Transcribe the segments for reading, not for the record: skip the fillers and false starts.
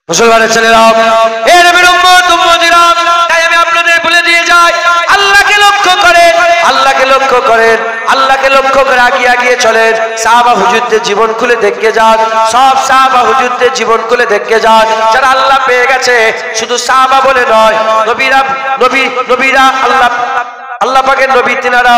মুসলমানের ছেলেরা, এর বিরুদ্ধে তাই আমি আপনাদের বলে দিয়ে যাই, আল্লাহকে লক্ষ্য করেন, আল্লাহকে লক্ষ্য করেন, আল্লাহকে লক্ষ্য করে আগিয়ে আগিয়ে চলেন। সাহাবা হুজুরদের জীবন খুলে দেখে যান, সব সাহাবা হুজুরদের জীবন খুলে দেখে যান। যারা আল্লাহ পেয়ে গেছে, শুধু সাহাবা বলে নয়, নবীরা আল্লাহ পাকের নবী, তিনারা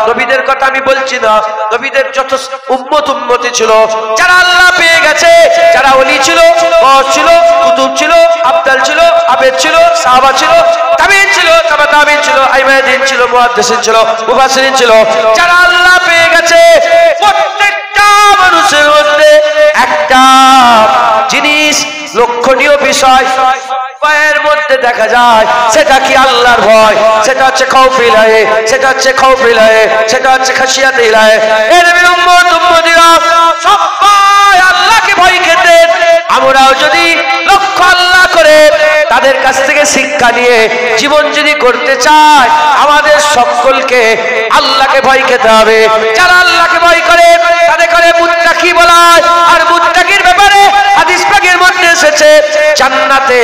নবীদের কথা আমি বলছি না, নবীদের যত উম্মতি ছিল, যারা আল্লাহ পেয়ে গেছে, যারা ওলি ছিল, গওস ছিল, কুতুব ছিল, আবদাল ছিল, আবেদ ছিল, সাহাবা ছিল, তাবিঈন ছিল, তাবিঈন ছিল, আইমাদিন ছিল, মুহাদ্দিসিন ছিল, মুফাসসিরিন ছিল, যারা আল্লাহ পেয়ে গেছে, প্রত্যেকটা মানুষের মধ্যে একটা জিনিস, লক্ষণীয় বিষয় এর মধ্যে দেখা যায়, সেটা কি আল্লাহর ভয়, সেটা হচ্ছে খাউফ ইলাহি, সেটা হচ্ছে খাউফ ইলাহি, সেটা হচ্ছে খাশিয়াত ইলাহি। এর উম্মতিরা সবাই আল্লাহকে ভয় পেতেন। আমরাও যদি লক্ষ্য আল্লাহ করে তাদের কাছ থেকে শিক্ষা নিয়ে জীবন যদি করতে চাই, আমাদের সকলকে আল্লাহকে ভয় পেতে হবে। যারা আল্লাহকে ভয় করে তাদের করে মুত্তাকি বলা হয়। আর মুত্তাকির ব্যাপারে হাদিস পাকের মধ্যে এসেছে, জান্নাতে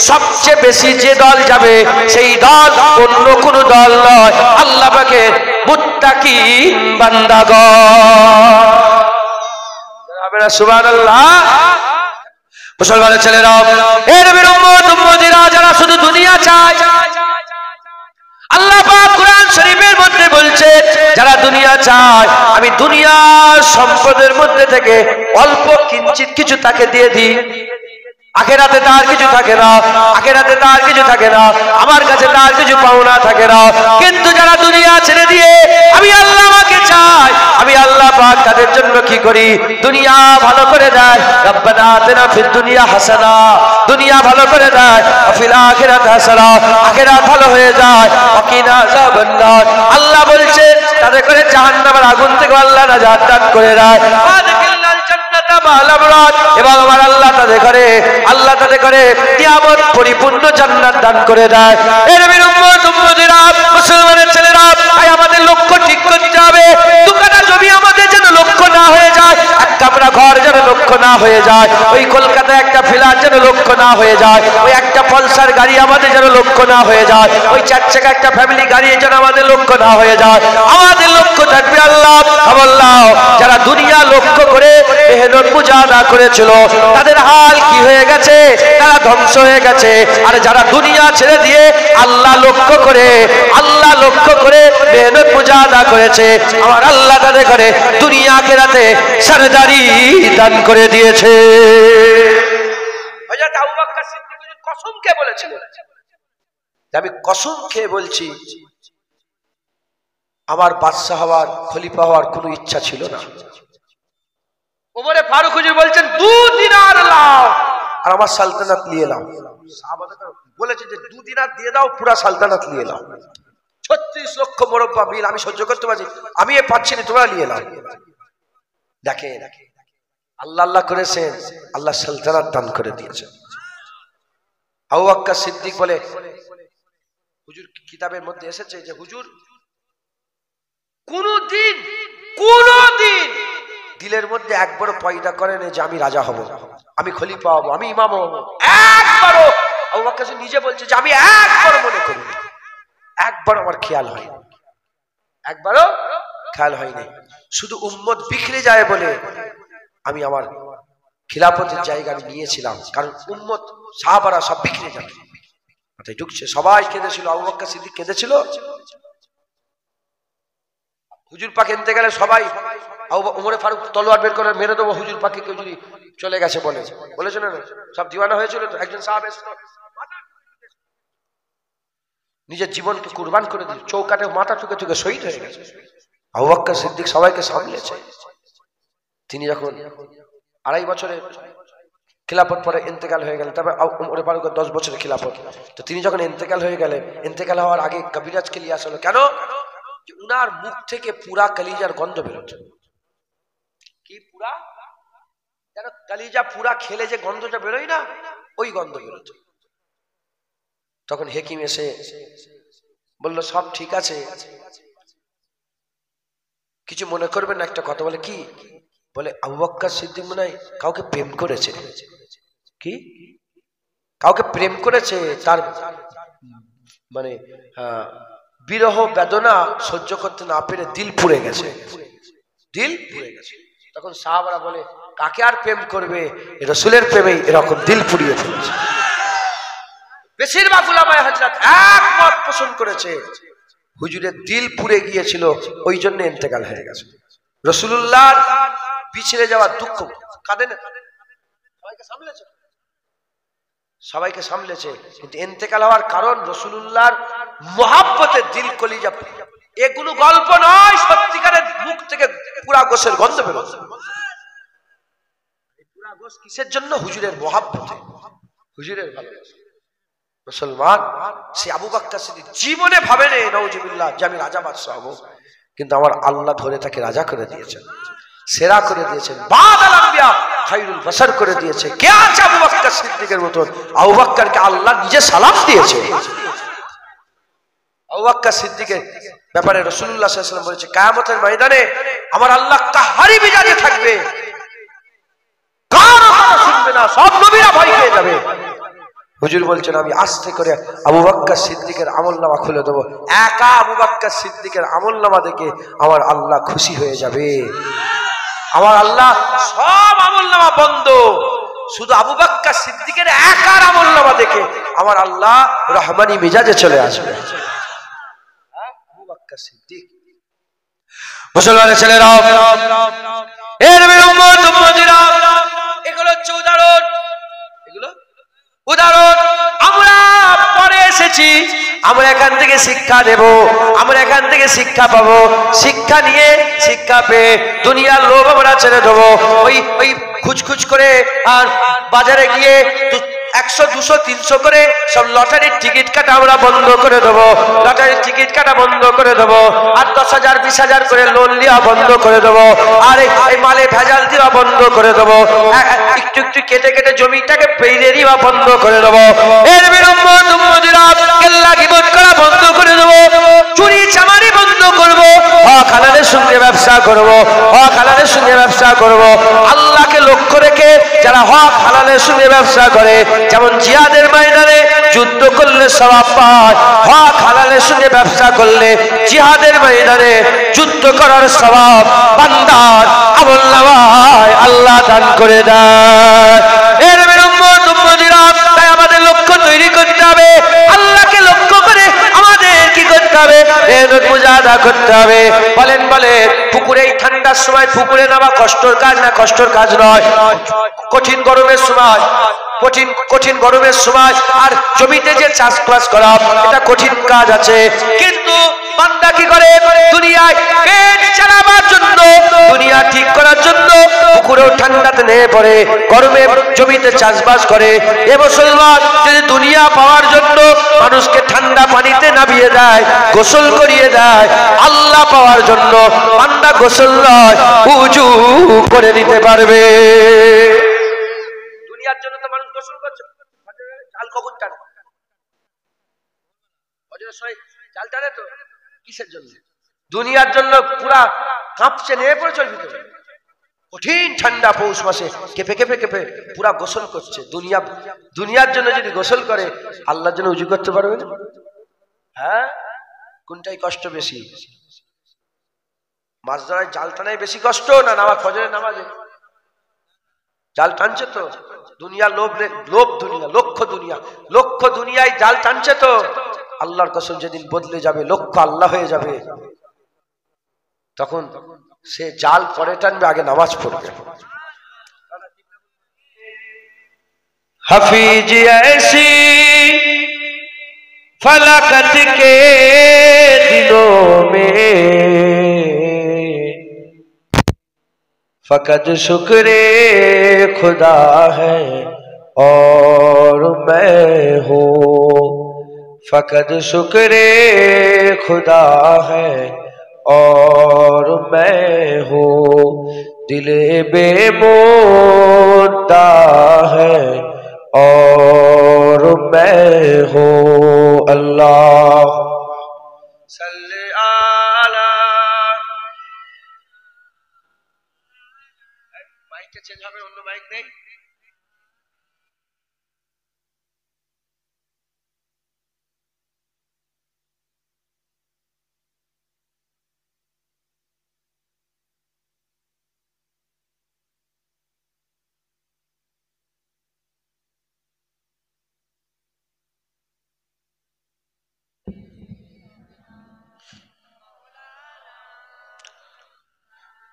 সবচেয়ে বেশি যে দল যাবে, সেই দল অন্য কোন দল নয়, আল্লাহ পাকের মুত্তাকিন বান্দাগণ। সুবহানাল্লাহ। মুসলমানের ছেলেরা, এর উম্মতিরা যারা শুধু দুনিয়া চায়, আল্লাহ পাক কুরআন শরীফের মধ্যে বলছে, যারা দুনিয়া চায়, আমি দুনিয়ার সম্পদের মধ্যে থেকে অল্প কিঞ্চিত কিছু তাকে দিয়ে দিই। আখিরাতে তার কিছু থাকে না, আখিরাতে তার কিছু থাকে না, আমার কাছে তার কিছু পাওনা থাকে না। কিন্তু যারা দুনিয়া ছেড়ে দিয়ে আমি আল্লাহ আমাকে চাই, আমি আল্লাহ পাক তাদের জন্য কি করি, দুনিয়া ভালো করে দেয়। রব্বানা আতিনা ফিদ দুনিয়া হাসানা, দুনিয়া ভালো করে দেয়, ফিল আখিরাতি হাসানা, আখিরাত ভালো হয়ে যায়, ওয়াকিনা আযাবান্নার। আল্লাহ বলছে তাদের করে জাহান্নামের আগুন থেকে আল্লাহ নাজাত দান করে দেয়। এবং আমার আল্লাহ তাদের করে নিয়ামত পরিপূর্ণ জান্নাত দান করে দেয়। এর উম্মতিরা, মুসলমানের ছেলেরা, তাই আমাদের লক্ষ্য ঠিক করতে হবে। দুকাটা জমি আমাদের যেন লক্ষ্য না হয়ে যায়, এক কামরা ঘর যেন লক্ষ্য না হয়ে যায়, ওই কলকাতায় একটা ফ্ল্যাট যেন লক্ষ্য না হয়ে যায়, ওই একটা পালসার গাড়ি আমাদের যেন লক্ষ্য না হয়ে যায়, ওই চার চাকা একটা ফ্যামিলি গাড়ি যেন আমাদের লক্ষ্য না হয়ে যায়। আমাদের লক্ষ্য থাকবে আল্লাহ। আল্লাহ যারা দুনিয়া লক্ষ্য করে মেহনত মুজাহাদা করেছিল, তাদের হাল কি হয়ে গেছে, তারা ধ্বংস হয়ে গেছে। আর যারা দুনিয়া ছেড়ে দিয়ে আল্লাহ লক্ষ্য করে মেহনত মুজাহাদা করেছে, আমার আল্লাহ তাদের করে দুনিয়া আখিরাতে সরদারি দান করে দিয়েছে। হযরত আবু বকর সিদ্দিক কসম খেয়ে বলেছিলেন, আমি কসম খেয়ে বলছি, আমার বাদশা হওয়ার, খলিফা হওয়ার কোনো ইচ্ছা ছিল না। ওমরে ফারুক হুজুর বলছেন 2 দিনার লাও আর আমার সালতানাত নিয়ে নাও। সাহাবারা বলেছে যে 2 দিনার দিয়ে দাও, পুরো সালতানাত নিয়ে নাও। 36 লক্ষ মুরব্বা বিল আমি সহ্য করতে পারছি, আমি এ পাচ্ছি না, তোমরা নিয়ে নাও। দেখেন আল্লাহ আল্লাহ করেছেন, আল্লাহ সালতানাত দান করে দিয়েছেন। আবু বকর সিদ্দিক বলে, হুজুর কিতাবের মধ্যে এসেছে যে হুজুর কোনদিন দিলের মধ্যে একবারও পয়দা করেন যে আমি রাজা হব, আমি খলিফা হব, আমি ইমাম হব। একবারও আবু বকর নিজে বলছে যে আমি একবারও মনে করি, একবারও আমার খেয়াল হয়, একবারও খেয়াল হয়নি। শুধু উম্মত বিখরে যায় বলে আমি আমার খিলাফতের জায়গা আমি নিয়েছিলাম, কারণ উম্মত সাহাবারা সব বিখরে যাবে। মাথায় ঢুকছে, সবাই কেঁদেছিল, আবু বকর সিদ্দিক কেঁদেছিল। হুজুর পাক এনতে গেলে সবাই, ওমরে ফারুক তলোয়ার বের করে মেরে দেবো হুজুর পাকে, কেউ যদি চলে গেছে বলেছে না, সব দিওয়ানা হয়েছিল। তো একজন সাহাব নিজের জীবনকে কুরবান করে দিল, চৌকাটে মাথা ঠুকে শহীদ হয়ে গেছে। আবু বকর সিদ্দিক সবাইকে সামলেছে। তিনি যখন 2.5 বছরের খিলাফত পরে ইন্তেকাল হয়ে গেলেন, তবে ওমরে ফারুকের 10 বছরের খিলাফত। তো তিনি যখন ইন্তেকাল হয়ে গেলেন, ইন্তেকাল হওয়ার আগে কবিরাজকে নিয়ে আসলো। কেন? উনার মুখ থেকে পুরা কলিজার গন্ধ বেরোচ্ছে। কি পুরা? যেন কলিজা পুরা খেলে যে গন্ধটা বেরোয় না, ওই গন্ধ বেরোচ্ছে। তখন হেকিম এসে বলল, সব ঠিক আছে, কিছু মনে করবেন না, একটা কথা বলে। কি বলে? আবু বকর সিদ্দিক মনে হয় কাউকে প্রেম করেছে। কি কাউকে প্রেম করেছে, তার মানে বিরহ বেদনা সহ্য করতে না পেরে দিল পুড়ে গেছে, দিল পুড়ে গেছে। তখন সাহাবারা বলে কাকে আর প্রেম করবে, রাসূলের প্রেমেই এরকম দিল পুড়িয়ে ফেলেছে। বেশিরভাগ উলামায়ে হযরত একমত পোষণ করেছে, হুজুরের দিল পুড়ে গিয়েছিল, ওই জন্য ইন্তেকাল হয়ে গেছে। রাসূলুল্লাহর বিছড়ে যাওয়ার দুঃখ কাঁদে না, সবাইকে সামলেছে, সবাইকে সামলেছে, কিন্তু ইন্তেকাল হওয়ার কারণ রাসূলুল্লাহর মহব্বতে দিল কলিজা। এগুলো গল্প নয়, সত্যিকারের মুখ থেকে পুরা গোশের গন্ধ বের হচ্ছে। পুরা গোশ কিসের জন্য? হুজুরের মহব্বতে, হুজুরের ভালোবাসা। মুসলমান সে আবু বকর সিদ্দিক জীবনে ভাবেনি নাউজুবিল্লাহ যে আমি রাজা বাদশাহ হব, কিন্তু আমার আল্লাহ ধরে তাকে রাজা করে দিয়েছেন, সেরা করে দিয়েছেন, বাদাল আম্বিয়া খায়রুল বাশার করে দিয়েছে। কে আছে আবু বকর সিদ্দিকের মতন? আবু বকরকে আল্লাহ নিজে সালাম দিয়েছে। আবু বকর সিদ্দিকের ব্যাপারে রাসূলুল্লাহ সাল্লাল্লাহু আলাইহি ওয়াসাল্লাম বলেছে কিয়ামতের ময়দানে আমার আল্লাহ কাহারি মিজাজে থাকবে, কারো কথা শুনবে না, সব নবীরা ভয় পেয়ে যাবে। হুজুর বলছেন আমি আস্তে করে আবু বকর সিদ্দিকের আমলনামা খুলে দেবো, একা আবু বকর সিদ্দিকের আমলনামা দেখে আমার আল্লাহ খুশি হয়ে যাবে। আমার আল্লাহ সব আমলনামা বন্ধ, শুধু আবু বকর সিদ্দিকের একার আমলনামা দেখে আমার আল্লাহ রহমানি মেজাজে চলে আসবে। আবু বকর সিদ্দিক। মুসলমানের ছেলেরা, এর উম্মত উম্মতিরা, এগুলো হচ্ছে উদাহরণ, এগুলো উদাহরণ। আমরা পরে এসেছি, আমরা এখান থেকে শিক্ষা নেব, আমরা এখান থেকে শিক্ষা পাবো, শিক্ষা নিয়ে শিক্ষা পেয়ে দুনিয়ার লোভ আমরা ছেড়ে দেবো। ওই খুচখুচ করে আর বাজারে গিয়ে 100, 200, 300 করে সব লটারির টিকিট কাটা আমরা বন্ধ করে দেবো, লটারির টিকিট কাটা বন্ধ করে দেবো, আর 10,000, 20,000 করে লোন নেওয়া বন্ধ করে দেবো, আর এই মালে ভেজাল দেওয়া বন্ধ করে দেবো, একটু একটু কেটে কেটে জমিটাকে পেইলে দেওয়া বন্ধ করে দেবো। এর বিরুদ্ধে উম্মতিরা কেল্লা গীবত করা বন্ধ করে দেবো, চুরি চামারি বন্ধ করবো, হক হালালের সঙ্গে ব্যবসা করবো, হক হালালের সঙ্গে ব্যবসা করবো। আল্লাহকে লক্ষ্য রেখে যারা হক হালালের সঙ্গে ব্যবসা করে, যেমন জিহাদের ময়দানে যুদ্ধ করলে সওয়াব পায়, হক হালালের সঙ্গে ব্যবসা করলে জিহাদের ময়দানে যুদ্ধ করার সওয়াব বান্দার আমলনামায় আল্লাহ দান করে দেয়। এর বিরুদ্ধে উম্মতিরা, তাই আমাদের লক্ষ্য তৈরি করতে হবে, আল্লাহকে লক্ষ্য করে আমাদের কি করতে হবে? মেহনত মুজাহাদা করতে হবে। বলেন পুকুরে এই ঠান্ডার সময় পুকুরে নামা কষ্টের কাজ না? কষ্টের কাজ নয়। কঠিন গরমের সময়, কঠিন গরমের সময় আর জমিতে যে চাষবাস করা, এটা কঠিন কাজ আছে, কিন্তু বান্দা কি করে? দুনিয়ায় পেট চালাবার জন্য, দুনিয়া ঠিক করার জন্য পুকুরেও ঠান্ডাতে নেমে পড়ে, গরমে জমিতে চাষবাস করে। এ মুসলমান যদি দুনিয়া পাওয়ার জন্য মানুষকে ঠান্ডা পানিতে নামিয়ে দেয়, গোসল করিয়ে দেয়, আল্লাহ পাওয়ার জন্য বান্দা গোসল নয় উযু করে নিতে পারবে। দুনিয়ার জন্য তো মানুষ গোসল করছে, জাল কখন টানে? জাল টানে তো কিসের জন্য? দুনিয়ার জন্য পুরা কাঁপছে, নেমে পড়ে চলবি তো, কঠিন ঠান্ডা পৌষ মাসে কেঁপে কেঁপে কেঁপে পুরা গোসল করছে। দুনিয়ার জন্য যদি গোসল করে, আল্লাহর জন্য উযু করতে পারবে না? হ্যাঁ, কোনটাই কষ্ট বেশি? মাছ ধরায় জাল টানায় বেশি কষ্ট না নামাজ, ফজরের নামাজে জাল টানছে তো? দুনিয়া লোভ, দুনিয়া, লক্ষ দুনিয়ায় জাল টানছে তো। আল্লাহর কসম যেদিন বদলে যাবে, লক্ষ্য আল্লাহ হয়ে যাবে, তখন সে জাল পরে টানবে, আগে নামাজ পড়বে। হাফিজ ऐसी फलाकत के दिनों में फकत शुक्रे खुदा है और मैं हूँ, फकत शुक्रे खुदा है और मैं हूँ, दिले बेमुद्दा है और मैं हूँ। अल्लाह सल्ले आला। মাইকটা চেঞ্জ হবে, অন্য মাইক নেই।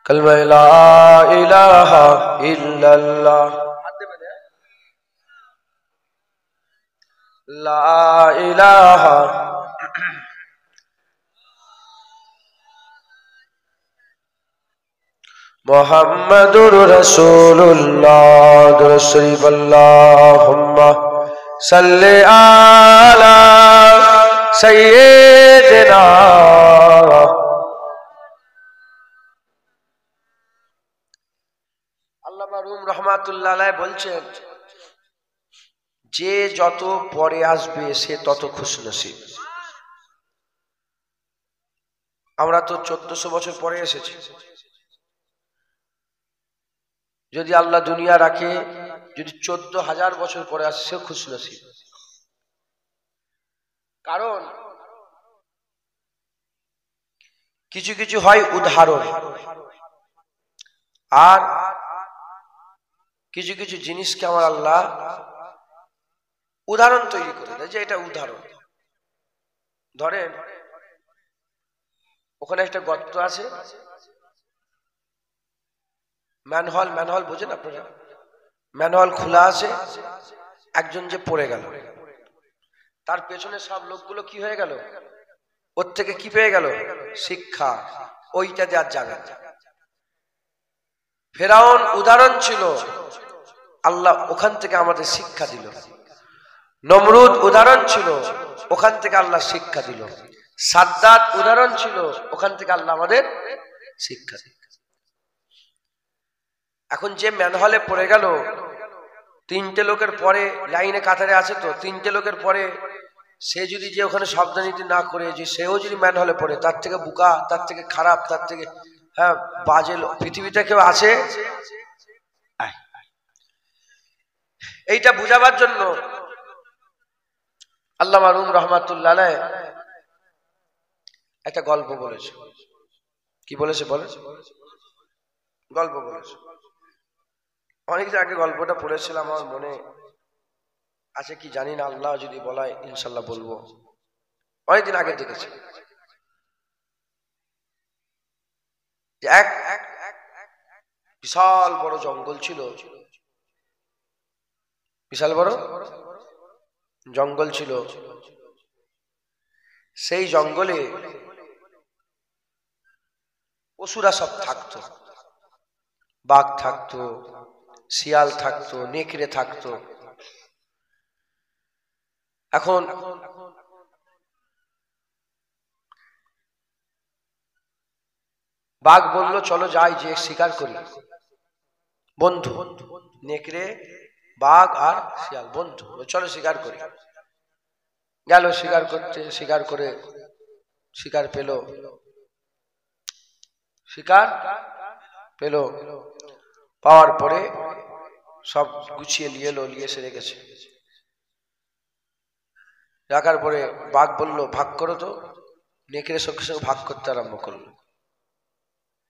कलमा ला इलाहा इल्लल्लाह ला इलाहा मुहम्मदुर रसूलुल्लाह दुरूद शरीफ अल्लाहुम्मा सल्ले अला सय्यिदिना আল্লামা রুম রহমাতুল্লাহ আলাইহি বলছেন যে যত পরে আসবে সে তত খুশনসিব। আমরা তো 1400 বছর পরে এসেছি। যদি আল্লাহ দুনিয়া রাখে, যদি 14,000 বছর পরে আসে সে খুশনসিব। কারণ কিছু কিছু হয় উদাহরণ, আর কিছু কিছু জিনিসকে আমার আল্লাহ উদাহরণ তৈরি করে দেয় যে এটা উদাহরণ। ধরেন ওখানে একটা গর্ত আছে, ম্যানহোল বোঝেন আপনারা? ম্যানহোল খোলা আছে, একজন যে পড়ে গেল, তার পেছনে সব লোকগুলো কি হয়ে গেল? ওর থেকে কি পেয়ে গেল? শিক্ষা। ওইটা দেওয়ার যাবে। ফেরাউন উদাহরণ ছিল, আল্লাহ ওখান থেকে আমাদের শিক্ষা দিল। নমরুদ উদাহরণ ছিল, ওখান থেকে আল্লাহ শিক্ষা দিল। সাদ্দাত উদাহরণ ছিল, ওখান থেকে আল্লাহ আমাদের শিক্ষা দিল। এখন যে ম্যানহলে পড়ে গেল, 3টে লোকের পরে লাইনে কাতারে আছে, তো 3টে লোকের পরে সে যদি যে ওখানে সাবধানীতি না করে, যে সেও যদি ম্যানহলে পড়ে, তার থেকে বোকা, তার থেকে খারাপ, তার থেকে বাজে পৃথিবীতে কেউ আছে? এইটা বুঝাবার জন্য আল্লামা রুম রহমাতুল্লাহ আলাইহি একটা গল্প বলেছে। কি বলেছে? গল্প বলেছে। অনেকদিন আগে গল্পটা পড়েছিলাম, আমার মনে আছে কি জানি না, আল্লাহ যদি বলায় ইনশাল্লাহ বলবো। অনেকদিন আগে দেখেছি এক বিশাল বড় জঙ্গল ছিল, বিশাল বড় জঙ্গল ছিল। সেই জঙ্গলে পশুরা সব থাকতো, বাঘ থাকতো, শিয়াল থাকতো, নেকড়ে থাকতো। এখন বাঘ বলল চলো যাই, যে শিকার করি। বন্ধু, নেকড়ে, বাঘ আর শিয়াল বন্ধু, চলো শিকার করি। গেল শিকার করতে, শিকার করে শিকার পেল, পাওয়ার পরে সব গুছিয়ে নিয়ে এলো, নিয়ে এসে রেখেছে। রাখার পরে বাঘ বলল ভাগ করো তো। নেকড়ে সঙ্গে সঙ্গে ভাগ করতে আরম্ভ করলো।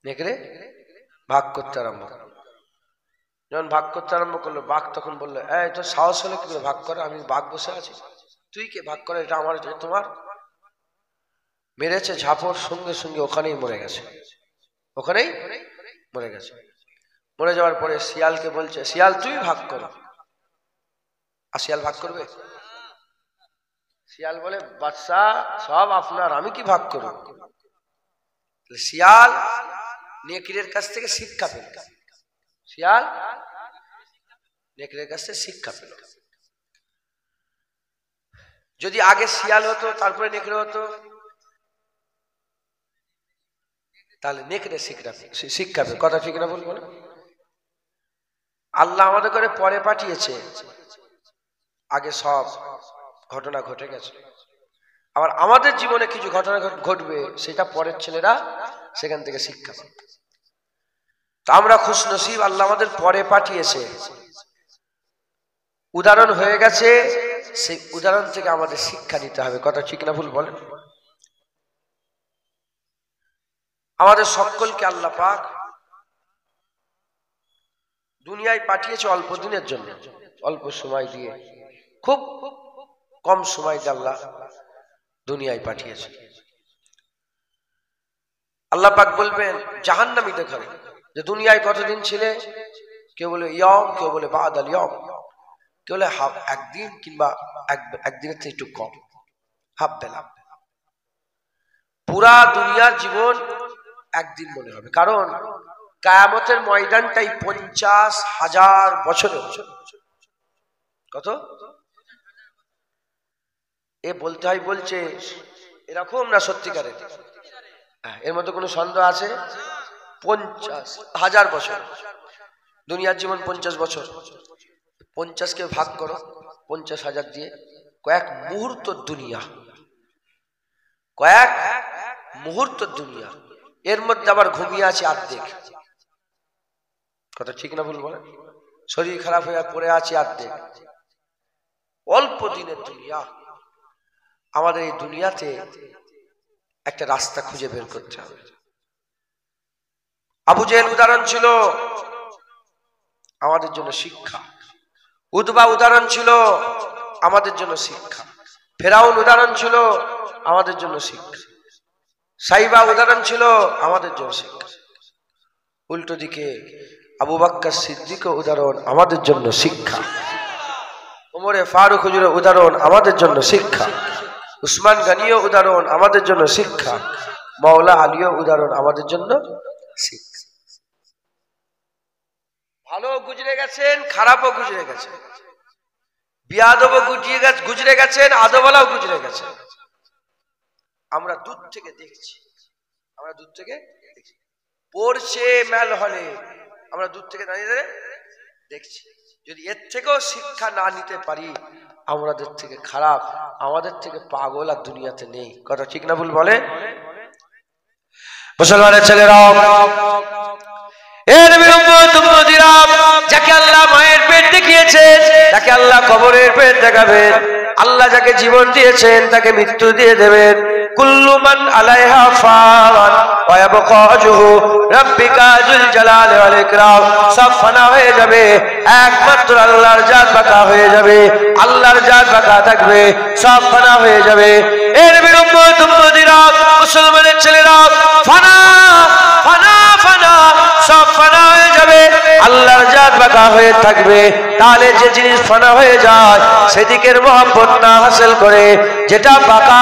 নেকড়ে ভাগ করতে আরম্ভ করলো। যখন ভাগ করতে আরম্ভ করলো, বাঘ তখন বললো, এই তোর সাহস হলে কি করে ভাগ করো? আমি বাঘ বসে আছি, তুই কে ভাগ করে? এটা আমার, এটা তোমার। মেরেছে ঝাপড়, সঙ্গে সঙ্গে ওখানেই মরে গেছে। মরে যাওয়ার পরে শিয়ালকে বলছে, শিয়াল তুই ভাগ করো। আর শিয়াল ভাগ করবে? শিয়াল বলে, বাদশা সব আপনার, আমি কি ভাগ করব? শিয়াল নেকড়ের কাছ থেকে শিক্ষা পেল। শিয়াল নেকড়ের কাছ থেকে শিক্ষা পেল। যদি আগে শিয়াল হতো তারপরে নেকড়ে হতো, তাহলে নেকড়ে শিক্ষা পেল। কথা ঠিক না বলবো না? আল্লাহ আমাদের করে পরে পাঠিয়েছে, আগে সব ঘটনা ঘটে গেছে। আবার আমাদের জীবনে কিছু ঘটনা ঘটবে, সেটা পরের ছেলেরা সেখান থেকে শিক্ষা পাবে। তা আমরা খুশনসিব, আল্লাহ আমাদের পরে পাঠিয়েছে, উদাহরণ হয়ে গেছে, সেই উদাহরণ থেকে আমাদের শিক্ষা নিতে হবে। কথা ঠিক না ভুল বলেন? আমাদের সকলকে আল্লাহ পাক দুনিয়ায় পাঠিয়েছে অল্প দিনের জন্য, অল্প সময় দিয়ে, খুব কম সময় দিয়ে আল্লাহ দুনিয়ায় পাঠিয়েছে। আল্লাহ পাক বলবেন জাহান্নামীদের ঘরে যে দুনিয়ায় কতদিন ছিলে, কেউ বলে ইয়ম, কেউ বলে বাদাল ইয়ম, কেউ বলে একদিন কিংবা একদিনের থেকে একটু কম, হাফ বেলা। পুরা দুনিয়ার জীবন একদিন মনে হবে, কারণ কিয়ামতের ময়দানটাই 50,000 বছরের। কত এ বলতে হয়, বলছে এরকম না সত্যিকারের, এর মধ্যে কোনো সন্দেহ আছে? 50,000 বছর দুনিয়ার জীবন, 50 বছর, 50কে ভাগ করো 50,000 দিয়ে, কয়েক মুহূর্ত দুনিয়া, কয়েক মুহূর্ত দুনিয়া। এর মধ্যে আবার ঘুমিয়ে আছে অর্ধেক। কথা ঠিক না ভুল বলেন? শরীর খারাপ হয়ে পড়ে আছে অর্ধেক। অল্প দিনের দুনিয়া। আমাদের এই দুনিয়াতে একটা রাস্তা খুঁজে বের করতে হবে। আবু জেহেল উদাহরণ ছিল আমাদের জন্য শিক্ষা, উতবা উদাহরণ ছিল আমাদের জন্য শিক্ষা, ফেরাউন উদাহরণ ছিল আমাদের জন্য শিক্ষা, সাইবা উদাহরণ ছিল আমাদের জন্য শিক্ষা। উল্টো দিকে আবু বকর সিদ্দিক উদাহরণ আমাদের জন্য শিক্ষা, ওমরে ফারুক হুজুরের উদাহরণ আমাদের জন্য শিক্ষা, উসমান গনিও উদাহরণ আমাদের জন্য শিক্ষা, মাওলা আলীও উদাহরণ আমাদের জন্য শিক্ষা। ভালো গুজরে গেছেন, খারাপও গুজরে গেছেন, বিয়াদবও গুজরে গেছেন, আদবওয়ালাও গুজরে গেছেন। আমরা দূর থেকে দেখছি, আমরা দূর থেকে দেখছি, পড়ছে মেল হলে, আমরা দূর থেকে দাঁড়িয়ে দাঁড়িয়ে দেখছি। যদি এর থেকেও শিক্ষা না নিতে পারি, আমাদের থেকে খারাপ, আমাদের থেকে পাগল আর দুনিয়াতে নেই। কথা ঠিক না ভুল বলে? মুসলমানের ছেলেরা, যাকে আল্লাহ মায়ের পেট দেখিয়েছেন, তাকে আল্লাহ কবরের পেট দেখাবেন। আল্লাহ যাকে জীবন দিয়েছেন তাকে মৃত্যু দিয়ে দেবেন। কুল্লু মান আলাইহা ফান ওয়া ইয়াবকা ওয়াজহু রাব্বিকা যুল জালালি ওয়াল ইকরাম। সব ফানা হয়ে যাবে, একমাত্র আল্লাহর জাত বাকা হয়ে যাবে, আল্লাহর জাত বাকা থাকবে, সব ফানা হয়ে যাবে। এর বিরুম্মত উম্মতিরা, মুসলমানের ছেলেরা, ফানা ফানা ফানা, সব ফানা হয়ে যাবে, আল্লাহর জাত বাকা হয়ে থাকবে। তাহলে যে জিনিস ফানা হয়ে যায় সেদিকের মহব্বত না হাসিল করে, যেটা বাকা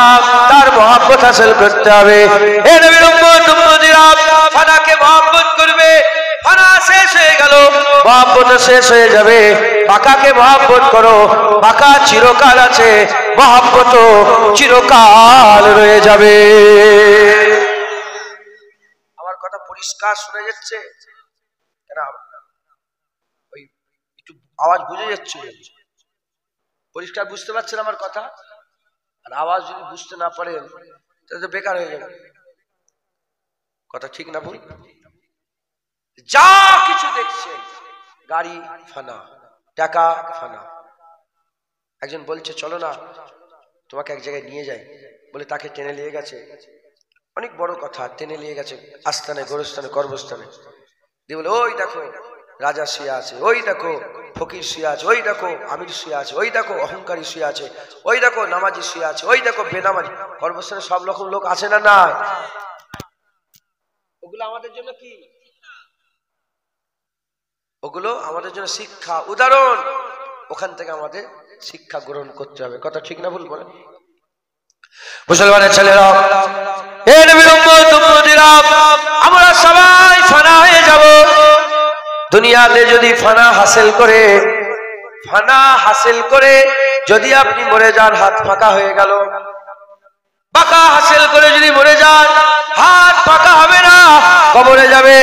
তার মহব্বত হাসিল করতে হবে। এ নবীর উম্মত উম্মতিরা, ফানাকে মহব্বত করবে। ফানা শেষ হয়ে গেল, মহব্বত শেষ হয়ে যাবে। বাকাকে মহব্বত করো, বাকা চিরকাল আছে, মহব্বত চিরকাল রয়ে যাবে। আমার কথা পরিষ্কার শোনা যাচ্ছে? ওই একটু আওয়াজ বুঝে যাচ্ছে? পরিষ্কার বুঝতে পারছেন আমার কথা? আর আওয়াজ যদি বুঝতে না পারেন তাহলে তো বেকার হয়ে যাবে। কথা ঠিক না ভুল? যা কিছু দেখছেন, গাড়ি ফানা, টাকা ফানা। একজন বলছে চলো না তোমাকে এক জায়গায় নিয়ে যাই, বলে তাকে টেনে নিয়ে গেছে, অনেক বড় কথা, টেনে নিয়ে গেছে আস্থানে, গোরস্থানে, কর্মস্থানে, দিয়ে বলে ওই দেখো রাজা শুয়ে আছে, ওই দেখো ফকির শুয়ে আছে, ওই দেখো আমির শুয়ে আছে, ওই দেখো অহংকারী শুয়ে আছে, ওই দেখো নামাজি শুয়ে আছে, ওই দেখো বেনামাজি। কর্মস্থানে সব রকম লোক আছে না নাই? ওগুলো আমাদের জন্য কি? ওগুলো আমাদের জন্য শিক্ষা, উদাহরণ। ওখান থেকে আমাদের শিক্ষা গ্রহণ করতে হবে। কথা ঠিক না ভুল বলেন? মুসলমানের ছেলেরা, হে নবীর উম্মত উম্মতিরা, আমরা সবাই ফানা হয়ে যাব। দুনিয়াতে যদি ফানা হাসিল করে যদি আপনি মরে যান, হাত ফাঁকা হয়ে গেল। বাঁকা হাসিল করে যদি মরে যান, হাত ফাঁকা হবে না, কবরে যাবে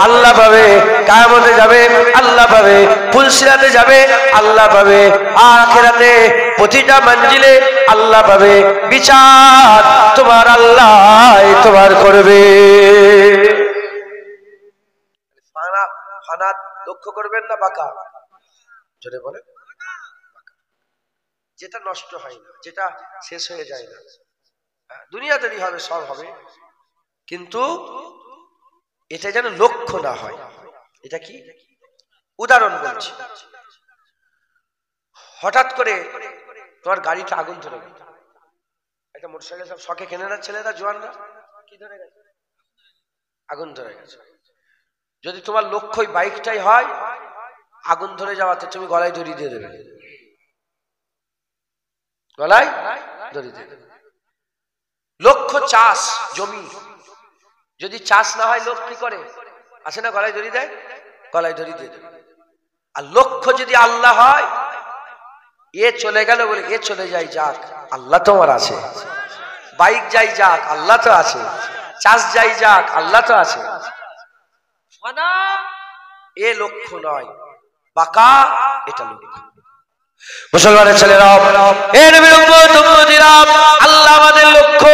আল্লাহ পাবে, কিয়ামতে যাবে আল্লাহ পাবে, ফুলসিরাতে যাবে আল্লাহ পাবে, আখিরাতে প্রতিটা মঞ্জিলে আল্লাহ পাবে। বিচার তোমার আল্লাহ তোমার করবে। ফানা লক্ষ্য করবেন না, বাঁকা জোরে বলে, যেটা নষ্ট হয় না, যেটা শেষ হয়ে যায় না। দুনিয়াতে হবে, সব হবে, কিন্তু এটা যেন লক্ষ্য না হয়। এটা কি? উদাহরণ বলছি, হঠাৎ করে তোমার গাড়িতে আগুন ধরে গেল, একটা মোটরসাইকেল সব শখে কেনে না ছেলেরা, জোয়ানরা, কি ধরে গেছে? আগুন ধরে গেছে। যদি তোমার লক্ষ্যই বাইকটাই হয়, আগুন ধরে যাওয়াতে তুমি গলায় দড়ি দিয়ে দেবে, গলায় দড়ি দিয়ে দেবে। লক্ষ্য চাষ জমি, যদি চাষ না হয় লোক কি করে, আসে না গলায় দড়ি দেয়, গলায় দড়ি দিয়ে দেবে। আর লক্ষ্য যদি আল্লাহ হয়, এ চলে গেল বলে এ চলে যাই যাক, আল্লাহ তোমার আছে। বাইক যাই যাক, আল্লাহ তো আছে। চাষ যাই যাক, আল্লাহ তো আছে। ফানা এ লক্ষ্য নয়, বাকা এটা লক্ষ্য। মুসলমানের ছেলেরা, এ নবীর উম্মত উম্মতিরা, আল্লাহ আমাদের লক্ষ্য।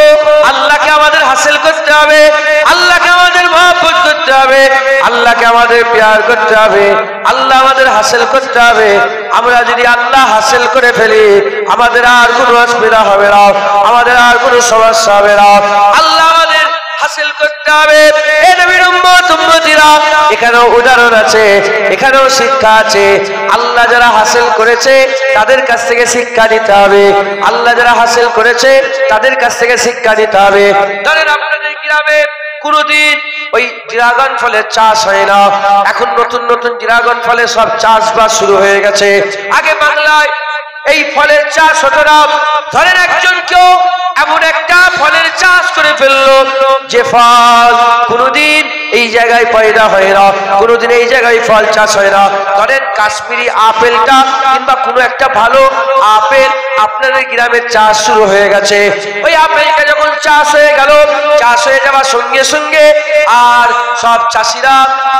আল্লাহকে আমাদের হাসিল করতে হবে, আল্লাহকে আমাদের মহব্বত করতে হবে, আল্লাহকে আমাদের প্যার করতে হবে, আল্লাহ আমাদের হাসিল করতে হবে। আমরা যদি আল্লাহ হাসিল করে ফেলি, আমাদের আর কোনো অসুবিধা হবে না, আমাদের আর কোনো সমস্যা হবে না। আল্লাহ আমাদের হাসিল করতে হবে। এ নবীর উম্মত উম্মতিরা, এখানেও উদাহরণ আছে, এখানেও শিক্ষা আছে। আল্লাহ যারা হাসিল করেছে তাদের কাছ থেকে শিক্ষা নিতে হবে, আল্লাহ যারা হাসিল করেছে তাদের কাছ থেকে শিক্ষা নিতে হবে। ধরেন আপনাদের গ্রামে কোনদিন ওই ড্রাগন ফলের চাষ হয় না, এখন নতুন নতুন ড্রাগন ফলের সব চাষবাস শুরু হয়ে গেছে। আগে বাংলায় এই ফলের চাষ হতো না। ধরেন একজন কেউ এমন একটা ফলের চাষ করে ফেললো যে ফল কোনদিন এই জায়গায় পয়দা হয় না, কোনদিন এই জায়গায় ফল চাষ হয় না। ধরেন কাশ্মীরি আপেলটা কিংবা কোনো একটা ভালো আপেল আপনাদের গ্রামে চাষ শুরু হয়ে গেছে। ওই আপেলটা যখন চাষ হয়ে গেল, চাষ হয়ে যাওয়ার সঙ্গে সঙ্গে আর সব চাষিরা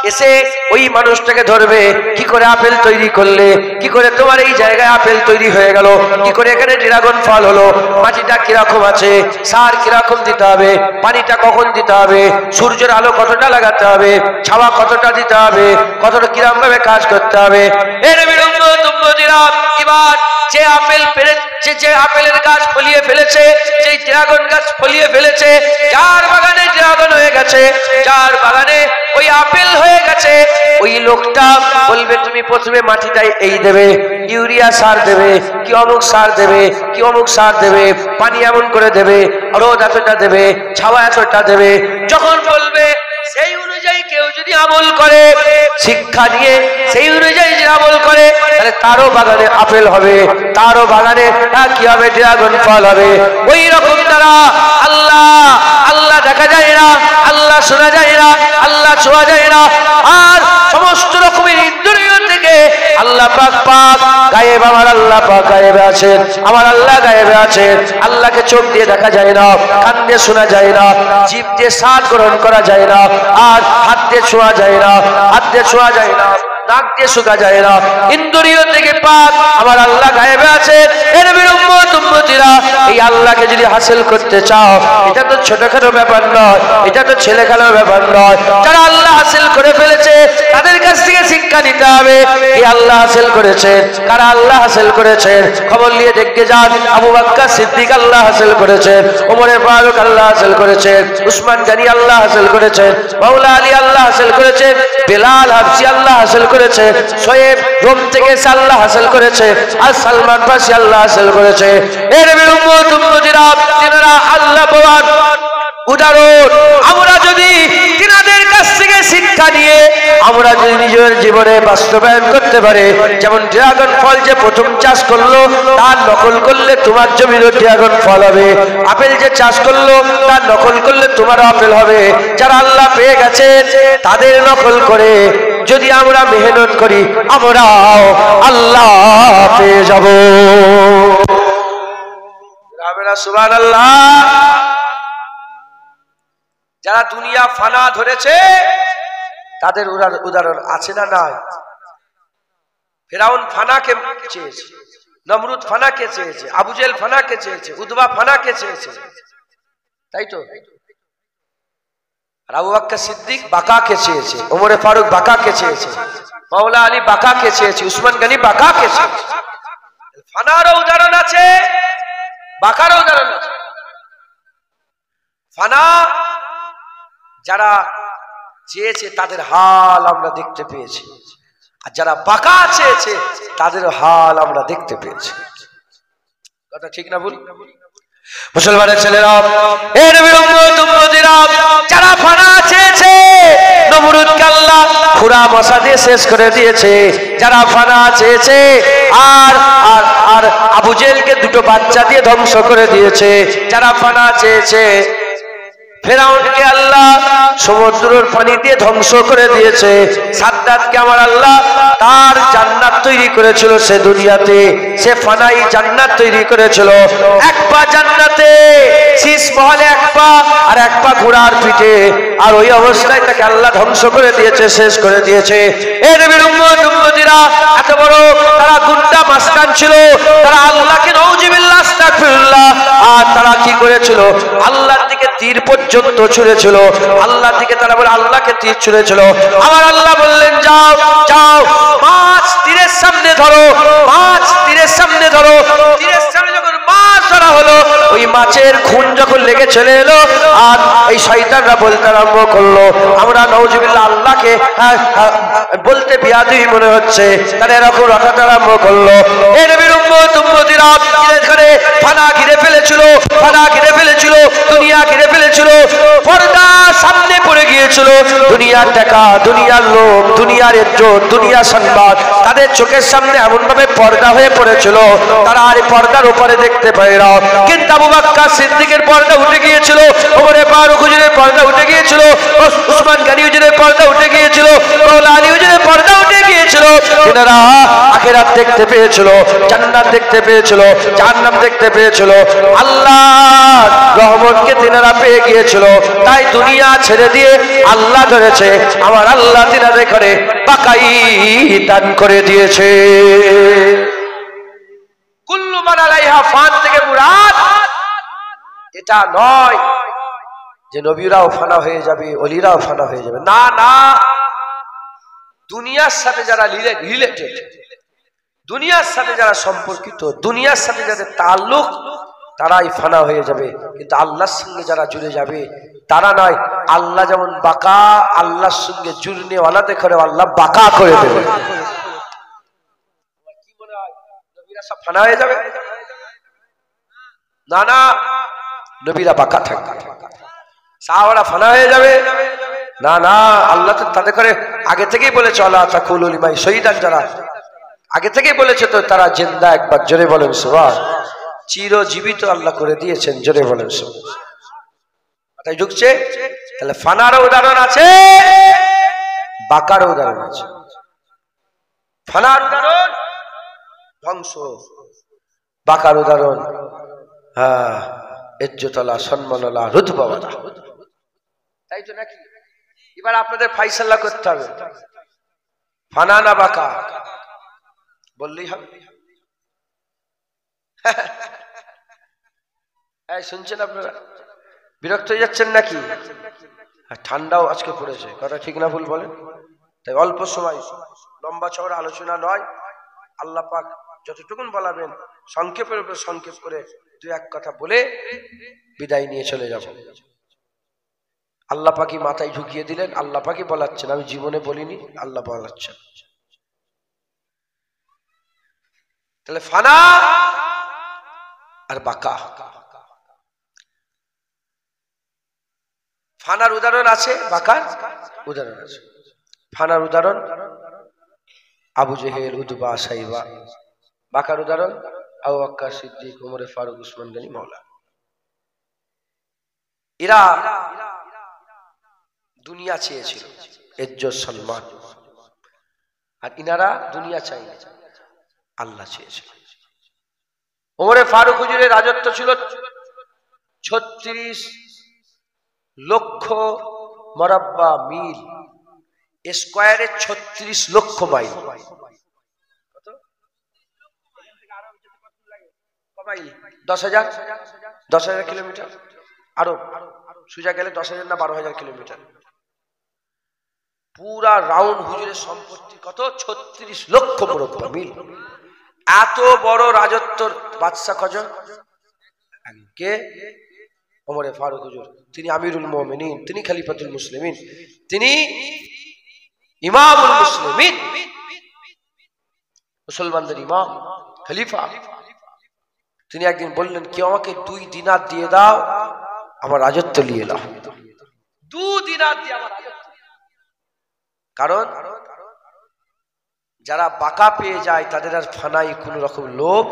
এসে ওই মানুষটাকে ধরবে, কি করে আপেল তৈরি করলে, কি করে তোমার এই জায়গায় আপেল তৈরি হয়ে গেল, কি করে এখানে ড্রাগন ফল হলো, মাটিটা কিরকম আছে, সার কিরকম দিতে হবে, পানিটা কখন দিতে হবে, সূর্যের আলো কতটা লাগাতে হবে, ছাওয়া কতটা দিতে হবে, কতটা কিরকম ভাবে কাজ করতে হবে। এর বিলম্ব তুম্বদিরা, এবার যে আপেল পেরেছে, যে আপেলের গাছ ফলিয়ে ফেলেছে, যে ড্রাগন গাছ ফলিয়ে ফেলেছে, যার বাগানে ড্রাগন হয়ে গেছে, যার বাগানে ওই আপেল হয়ে গেছে, ওই লোকটা বলবে তুমি প্রথমে মাটিটাই এই দেবে, ইউরিয়া সার দেবে, কি অমুক সার দেবে, কি অমুক সার দেবে, পানি এমন করে দেবে, রোদ এতটা দেবে, ছাওয়া এতটা দেবে। যখন বলবে সেই অনুযায়ী কেউ যদি আমল করে, শিক্ষা নিয়ে সেই অনুযায়ী যে আমল করে, তাহলে তারও বাগানে আপেল হবে, তারও বাগানে কি হবে, ড্রাগন ফল হবে। ওই রকম তারা আল্লাহ আল্লাহ দেখা যায় না, আল্লাহ শোনা যায় না, আল্লাহ ছোঁয়া যায় না, আর সমস্ত রকমের ইন্দ্রিয় থেকে আল্লাহ পাক পাক গায়েব, আমার আল্লাহ পাক গায়েবে আছেন, আমার আল্লাহ গায়েবে আছেন। আল্লাহকে চোখ দিয়ে দেখা যায় না, কান দিয়ে শোনা যায় না, জিভ দিয়ে স্বাদ গ্রহণ করা যায় না, আর হাত দিয়ে ছোঁয়া যায় না, হাত দিয়ে ছোঁয়া যায় না, নাক দিয়ে শুকা যায় না, ইন্দ্রিয় থেকে পাক আমার আল্লাহ গায়েবে আছেন। এর উম্মত উম্মতিরা, এই আল্লাহকে যদি হাসিল করতে চাও, এটা তো ছোটখাটো ব্যাপার নয়, এটা তো ছেলেখেলার ব্যাপার নয়। যারা আল্লাহ হাসিল করে ফেলেছে তাদের কাছ থেকে শিক্ষা নিতে হবে। এই আল্লাহ হাসিল করেছেন, কারা আল্লাহ হাসিল করেছেন খবর নিয়ে দেখতে যান। আবু বকর সিদ্দিক আল্লাহ হাসিল করেছেন, ওমর ফারুক আল্লাহ হাসিল করেছেন, উসমান গনি আল্লাহ হাসিল করেছেন, মাওলা আলী আল্লাহ হাসিল করেছেন, বেলাল হাবশি আল্লাহ হাসিল করেছে, শোয়েব রোম থেকে আল্লাহ হাসিল করেছে, আর সালমান ফার্সি আল্লাহ হাসিল করেছে। এর উম্মত উম্মতিরা, তিনারা আল্লাহ পাওয়ার উদাহরণ। আমরা যদি তিনাদের কাছ থেকে শিক্ষা নিয়ে আমরা যদি নিজের জীবনে বাস্তবায়ন করতে পারে, যেমন ড্রাগন ফল যে প্রথম চাষ করলো তার নকল করলে তোমার জমিরও ড্রাগন ফল হবে, আপেল যে চাষ করলো তার নকল করলে তোমার আপেল হবে। যারা আল্লাহ পেয়ে গেছে তাদের নকল করে যদি আমরা মেহনত করি, আমরাও আল্লাহ পেয়ে যাব। সুবহানাল্লাহ। যারা দুনিয়া ফানা ধরেছে তাদের উদাহরণ আছে না নাই? ফেরাউন ফানাকে চেয়েছে, নমরুদ ফানাকে চেয়েছে, আবু জেহেল ফানাকে চেয়েছে, উতবা ফানাকে চেয়েছে, তাই তো? আর আবু বকর সিদ্দিক বাকাকে চেয়েছে, ওমর ফারুক বাকাকে চেয়েছে, মাওলা আলী বাকাকে চেয়েছে, উসমান গনি বাকাকে চেয়েছে। ফানারও উদাহরণ আছে, বাকারও উদাহরণ আছে। ফানা যারা চেয়েছে তাদের হাল আমরা দেখতে পেয়েছি, আর যারা বাঁকা চেয়েছে তাদের হাল আমরা দেখতে পেয়েছি। কথা ঠিক না ভুল? মুসলমানের ছেলেরা, এর বিরুদ্ধে যারা ফানা চেয়েছে নমরুদকে আল্লাহ খুরা মশা দিয়ে শেষ করে দিয়েছে। যারা ফানা চেয়েছে আর আর আর আবু জেহেলকে দুটো বাচ্চা দিয়ে ধ্বংস করে দিয়েছে। যারা ফানা চেয়েছে ফেরাউনকে আল্লাহ সমুদ্রের পানি দিয়ে ধ্বংস করে দিয়েছে। সাদ্দাতকে আমার আল্লাহ তার জান্নাত তৈরি করেছিল, সে দুনিয়াতে সে ফানাই জান্নাত তৈরি করেছিল। এক পা জান্নাতে শীষ মহলে এক পা, আর এক পা ঘোড়ার পিঠে, আর ওই অবস্থায় তাকে আল্লাহ ধ্বংস করে দিয়েছে, শেষ করে দিয়েছে। এ নবীর উম্মত উম্মতিরা এত বড় তারা গুন্ডা মাস্তান ছিল, তারা আল্লাহকে নাউজুবিল্লাহ আস্তাগফিরুল্লাহ, আর তারা কি করেছিল? আল্লাহর দিকে তীর পর্যন্ত ছুঁড়েছিল, আল্লাহর দিকে তারা বলে আল্লাহকে তীর ছুঁড়েছিল। আমার আল্লাহ বললেন যাও যাও, মাছ তীরের সামনে ধরো, মাছ তীরের সামনে ধরো। তীরের সামনে যখন মাছ ধরা হলো, ওই মাছের খুন যখন লেগে চলে এলো, আর এই শয়তানরা বলতে আরম্ভ করলো আমরা নাউজুবিল্লাহ আল্লাহকে বলতে বিয়াদবি মনে হচ্ছে, তারা এরকম রটাতে আরম্ভ করলো। এই নবীর উম্মত উম্মতিরা এখানে ফানা ঘিরে ফেলেছিল, ফানা ঘিরে ফেলেছিল, দুনিয়া ঘিরে ফেলেছিল, পর্দা সামনে পড়ে গিয়েছিল। দুনিয়ার টাকা, দুনিয়ার লোক, দুনিয়ার ইজ্জত, দুনিয়ার সম্মান তাদের চোখের সামনে এমন ভাবে পর্দা হয়ে পড়েছিল, তারা আর পর্দার উপরে দেখতে পায় না। কিন্তু আবু বকর সিদ্দিকের পর্দা উঠে গিয়েছিল, ওমরে ফারুক হুজুরের পর্দা উঠে গিয়েছিল, উসমান গনি হুজুরের পর্দা উঠে গিয়েছিল, মাওলানা আলী হুজুরের পর্দা উঠে গিয়েছিল। তিনারা আখিরাত দেখতে পেয়েছিল, জান্নাত দেখতে পেয়েছিল, জাহান্নাম দেখতে পেয়েছিল, আল্লাহর রহমতকে তিনারা পেয়ে গিয়েছিল। তাই দুনিয়া ছেড়ে দিয়ে আল্লাহ ধরেছে, আমার আল্লাহ তিনাদের করে বাকাই দান করে দিয়েছে। কুল্লু মান আলাইহা ফান থেকে মুরাদ এটা নয় যে নবীরাও ফানা হয়ে যাবে, ওলিরাও ফানা হয়ে যাবে, না না। দুনিয়ার সাথে যারা রিলেটেড, দুনিয়ার সাথে যারা সম্পর্কিত, দুনিয়ার সাথে যাদের তাল্লুক, তারাই ফানা হয়ে যাবে। কিন্তু আল্লাহর সঙ্গে যারা জুড়ে যাবে তারা নয়। আল্লাহ যেমন বাকা, আল্লাহর সঙ্গে জুড়নে ওয়ালাতে করে আল্লাহ বাকা করে দেবে। কি মনে হয় নবীরা সব ফানা হয়ে যাবে? না না, নবীরা বাকা থাকবে, সাহাবারা ফানা হয়ে যাবে? না না, আল্লাহ তো তাদের করে আগে থেকেই বলেছে আল্লাহ তাকুলু লিমাই শহীদান, যারা আগে থেকেই বলেছে তো তারা জিন্দা। একবার জোরে বলেন সুবহানাল্লাহ। চিরজীবিত আল্লাহ করে দিয়েছেন, জোরে বলেন সুবহানাল্লাহ। তাই ঢুকছে, তাহলে ফানারও উদাহরণ আছে, বাকারও উদাহরণ আছে। ফানার উদাহরণ ধ্বংস, বাকার উদাহরণ হ্যাঁ ইজ্জতওয়ালা, সম্মানওয়ালা, রুতবাওয়ালা। তাই তো নাকি? এবার আপনাদের ফাইসালা করতে হবে, ফানা না বাকা বললেই হবে। শুনছেন আপনারা? বিরক্ত হয়ে যাচ্ছেন নাকি? ঠান্ডাও আজকে পড়েছে, কথা ঠিক না ভুল বলেন? তাই অল্প সময়, লম্বা চওড়া আলোচনা নয়। আল্লাহ পাক যতটুকুন বলাবেন সংক্ষেপের উপর সংক্ষেপ করে দু এক কথা বলে বিদায় নিয়ে চলে যাব। আল্লাহ পাকই মাথায় ঢুকিয়ে দিলেন, আল্লাহ পাকই বলাচ্ছেন, আমি জীবনে বলিনি, আল্লাহ বলাচ্ছেন। তাহলে ফানা আর বাকা, ফানার উদাহরণ আছে, বাকার উদাহরণ আছে। ফানার উদাহরণ আবু জেহেল, উতবা, সাইবা। বাকার উদাহরণ আবু বকর সিদ্দিক, ওমর ফারুক, উসমান গনি, মাওলানা। এরা দুনিয়া চেয়েছিল, ইজ্জত সম্মান, আর ইনারা দুনিয়া চাইনি, আল্লাহ চেয়েছিল। ওমর ফারুক হুজুরের রাজত্ব ছিল 36 লক্ষ মরাব্বা মিল, স্কয়ারে 36 লক্ষ মাইল। কত? 10,000 কিলোমিটার। আরো সোজা গেলে 10,000 না 12,000 কিলোমিটার। পুরা রাউন্ড হুজুরের সম্পত্তি কত? 36 লক্ষ মুরব্বা মিল। এত বড় রাজত্বর বাদশা কজন? কে? ওমর ফারুক হুজুর। তিনি আমিরুল মুমিনিন, তিনি খলিফাতুল মুসলিমিন, তিনি ইমামুল মুসলিমিন, মুসলমানদের ইমাম, খলিফা। তিনি একদিন বললেন, কেউ আমাকে 2 দিনার দিয়ে দাও, আমার রাজত্ব নিয়ে নাও। 2 দিনার দিয়ে আমার রাজত্ব। কারণ যারা বাঁকা পেয়ে যায় তাদের আর ফানাই কোন রকম লোভ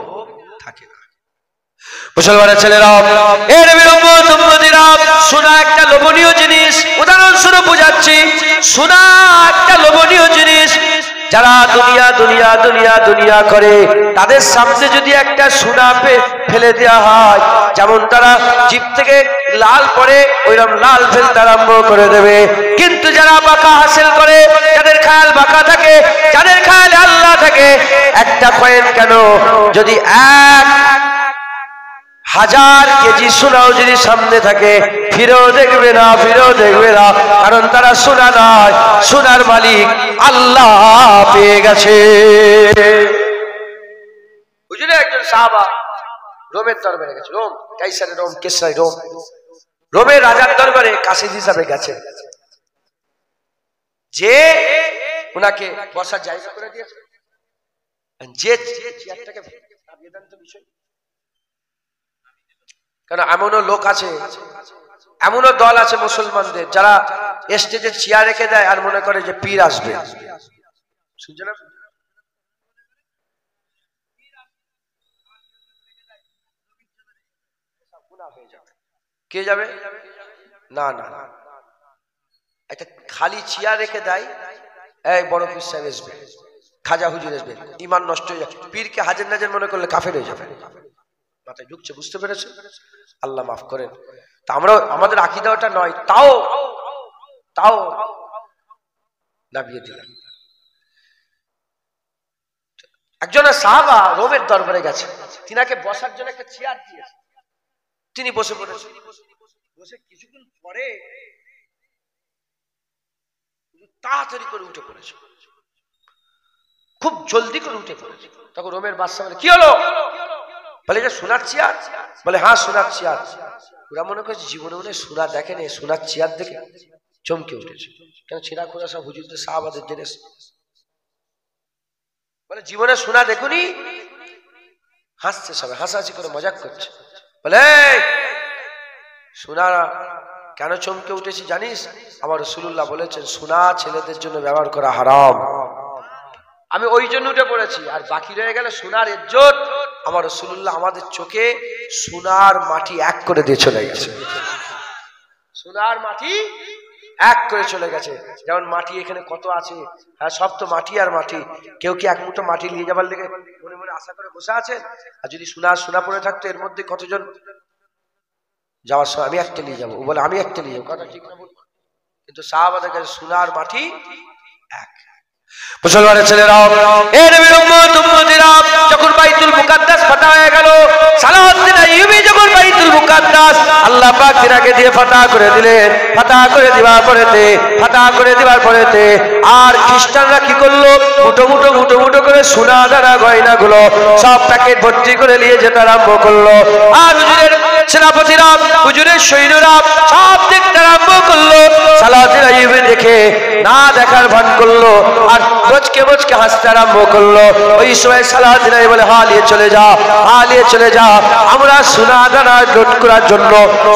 থাকে না। মুসলমানের ছেলেরা, এর সোনা একটা লোভনীয় জিনিস, উদাহরণস্বরূপ বুঝাচ্ছি, সোনা একটা লোভনীয় জিনিস। যারা দুনিয়া দুনিয়া দুনিয়া দুনিয়া করে তাদের সামনে যদি একটা সোনা ফেলে দেওয়া হয়, যেমন তারা জিভ থেকে লাল পড়ে ওইরকম লাল ফেলতে আরম্ভ করে দেবে। কিন্তু যারা বাঁকা হাসিল করে, যাদের খেয়াল বাঁকা থাকে, যাদের খেয়াল আল্লাহ থাকে, একটা কয়েন কেন যদি 1000 কেজি সোনাও যদি সামনে থাকে ফিরেও দেখবে না, ফিরেও দেখবে না, কারণ তারা সোনা নয়, সোনার মালিক আল্লাহ পেয়ে গেছে। বুঝলে, একজন সাহাবা রোমের দরবারে গেছে, রোম কাইসারে, রোম কেসরাই, রোমের রাজার দরবারে কাসিদ হিসাবে গেছে, যে ওনাকে বসার জায়গা করে দিয়েছে। যে চেয়ারটাকে বিষয়, কারণ এমনও লোক আছে, এমনও দল আছে মুসলমানদের যারা স্টেজে চেয়ার রেখে দেয় আর মনে করে যে পীর আসবে। শুনছে না? কে যাবে? না না, একটা খালি চেয়ার রেখে দেয়, এই বড় পীর সাহেব আসবে, খাজা হুজুর আসবে, ইমান নষ্ট হয়ে যাবে, পীরকে হাজির নাজির মনে করলে কাফের হয়ে যাবে। মাথায় ঢুকছে, বুঝতে পেরেছে? আল্লাহ মাফ করেন। তা আমরা, আমাদের আকীদা ওটা নয়, তাও নামিয়ে দিলাম। একজন সাহাবা রোমের দরবারে গেছে, তিনাকে বসার জন্য একটা চেয়ার দিয়েছে, তিনি বসে পড়েছেন। বসে কিছুক্ষণ পরে তাড়াতাড়ি করে উঠে পড়েছে, খুব জলদি করে উঠে পড়েছে। তখন রোমের বাদশা বলে, কি হলো? বলে যে সোনার চেয়ার। বলে হ্যাঁ সোনার চেয়ার। ওরা মনে করছে জীবনে মনে সোনা দেখেনি, সোনার চেয়ার দেখে চমকে উঠেছে। কেন ছেঁড়া খোঁড়া সব হুজুরদের সাহাবাদের জেনে, বলে জীবনে সোনা দেখুনি? হাসছে সবাই, হাসাহাসি করে মজাক করছে। বলে সোনা কেন চমকে উঠেছি জানিস? আমার রাসূলুল্লাহ বলেছেন সোনা ছেলেদের জন্য ব্যবহার করা হারাম, আমি ওই জন্য উঠে পড়েছি। আর বাকি রয়ে গেল সোনার ইজ্জত। আমার রাসূলুল্লাহ আমাদের চোখে সোনার মাটি এক করে দিয়ে চলে গেছে, সোনার মাটি এক করে চলে গেছে। যেমন মাটি এখানে কত আছে, হ্যাঁ সব তো মাটি আর মাটি। কেউ কি এক মুঠো মাটি নিয়ে যাবার লেগে মনে মনে আশা করে বসে আছেন? আর যদি সোনা পড়ে থাকতো এর মধ্যে কতজন যাওয়ার সময় আমি একটা নিয়ে যাবো, ও বলে আমি একটা নিয়ে যাবো, কথা ঠিক না বলবো? কিন্তু সাহাবাদের কাছে সোনার মাটি এক। মুসলমানের ছেলেরাও, এর যখন বাইতুল মুকাদ্দাস ফাতা হয়ে গেল, সালাউদ্দিন আইয়ুবী যখন বাইতুল মুকাদ্দাস আল্লাহ পাক তিনাকে দিয়ে ফাতা করে দিলেন। ফাতা করে দিবার পরেতে আর খ্রিস্টানরা কি করলো? মুঠো মুঠো করে সোনা দানা গয়না গুলো সব প্যাকেট ভর্তি করে নিয়ে যেতে আরম্ভ করলো। আর হুজুরের সেনাপতিরা, হুজুরের সৈন্যরা সব দেখতে আরম্ভ করলো। সালাউদ্দিন আইয়ুবী দেখে না দেখার ভান করলো আর বচকে হাসতে আরম্ভ করলো। ওই সময় সালাউদ্দিন আইয়ুবী বলে, হালিয়ে চলে যা, আমরা সোনা দানা লোড করার জন্য,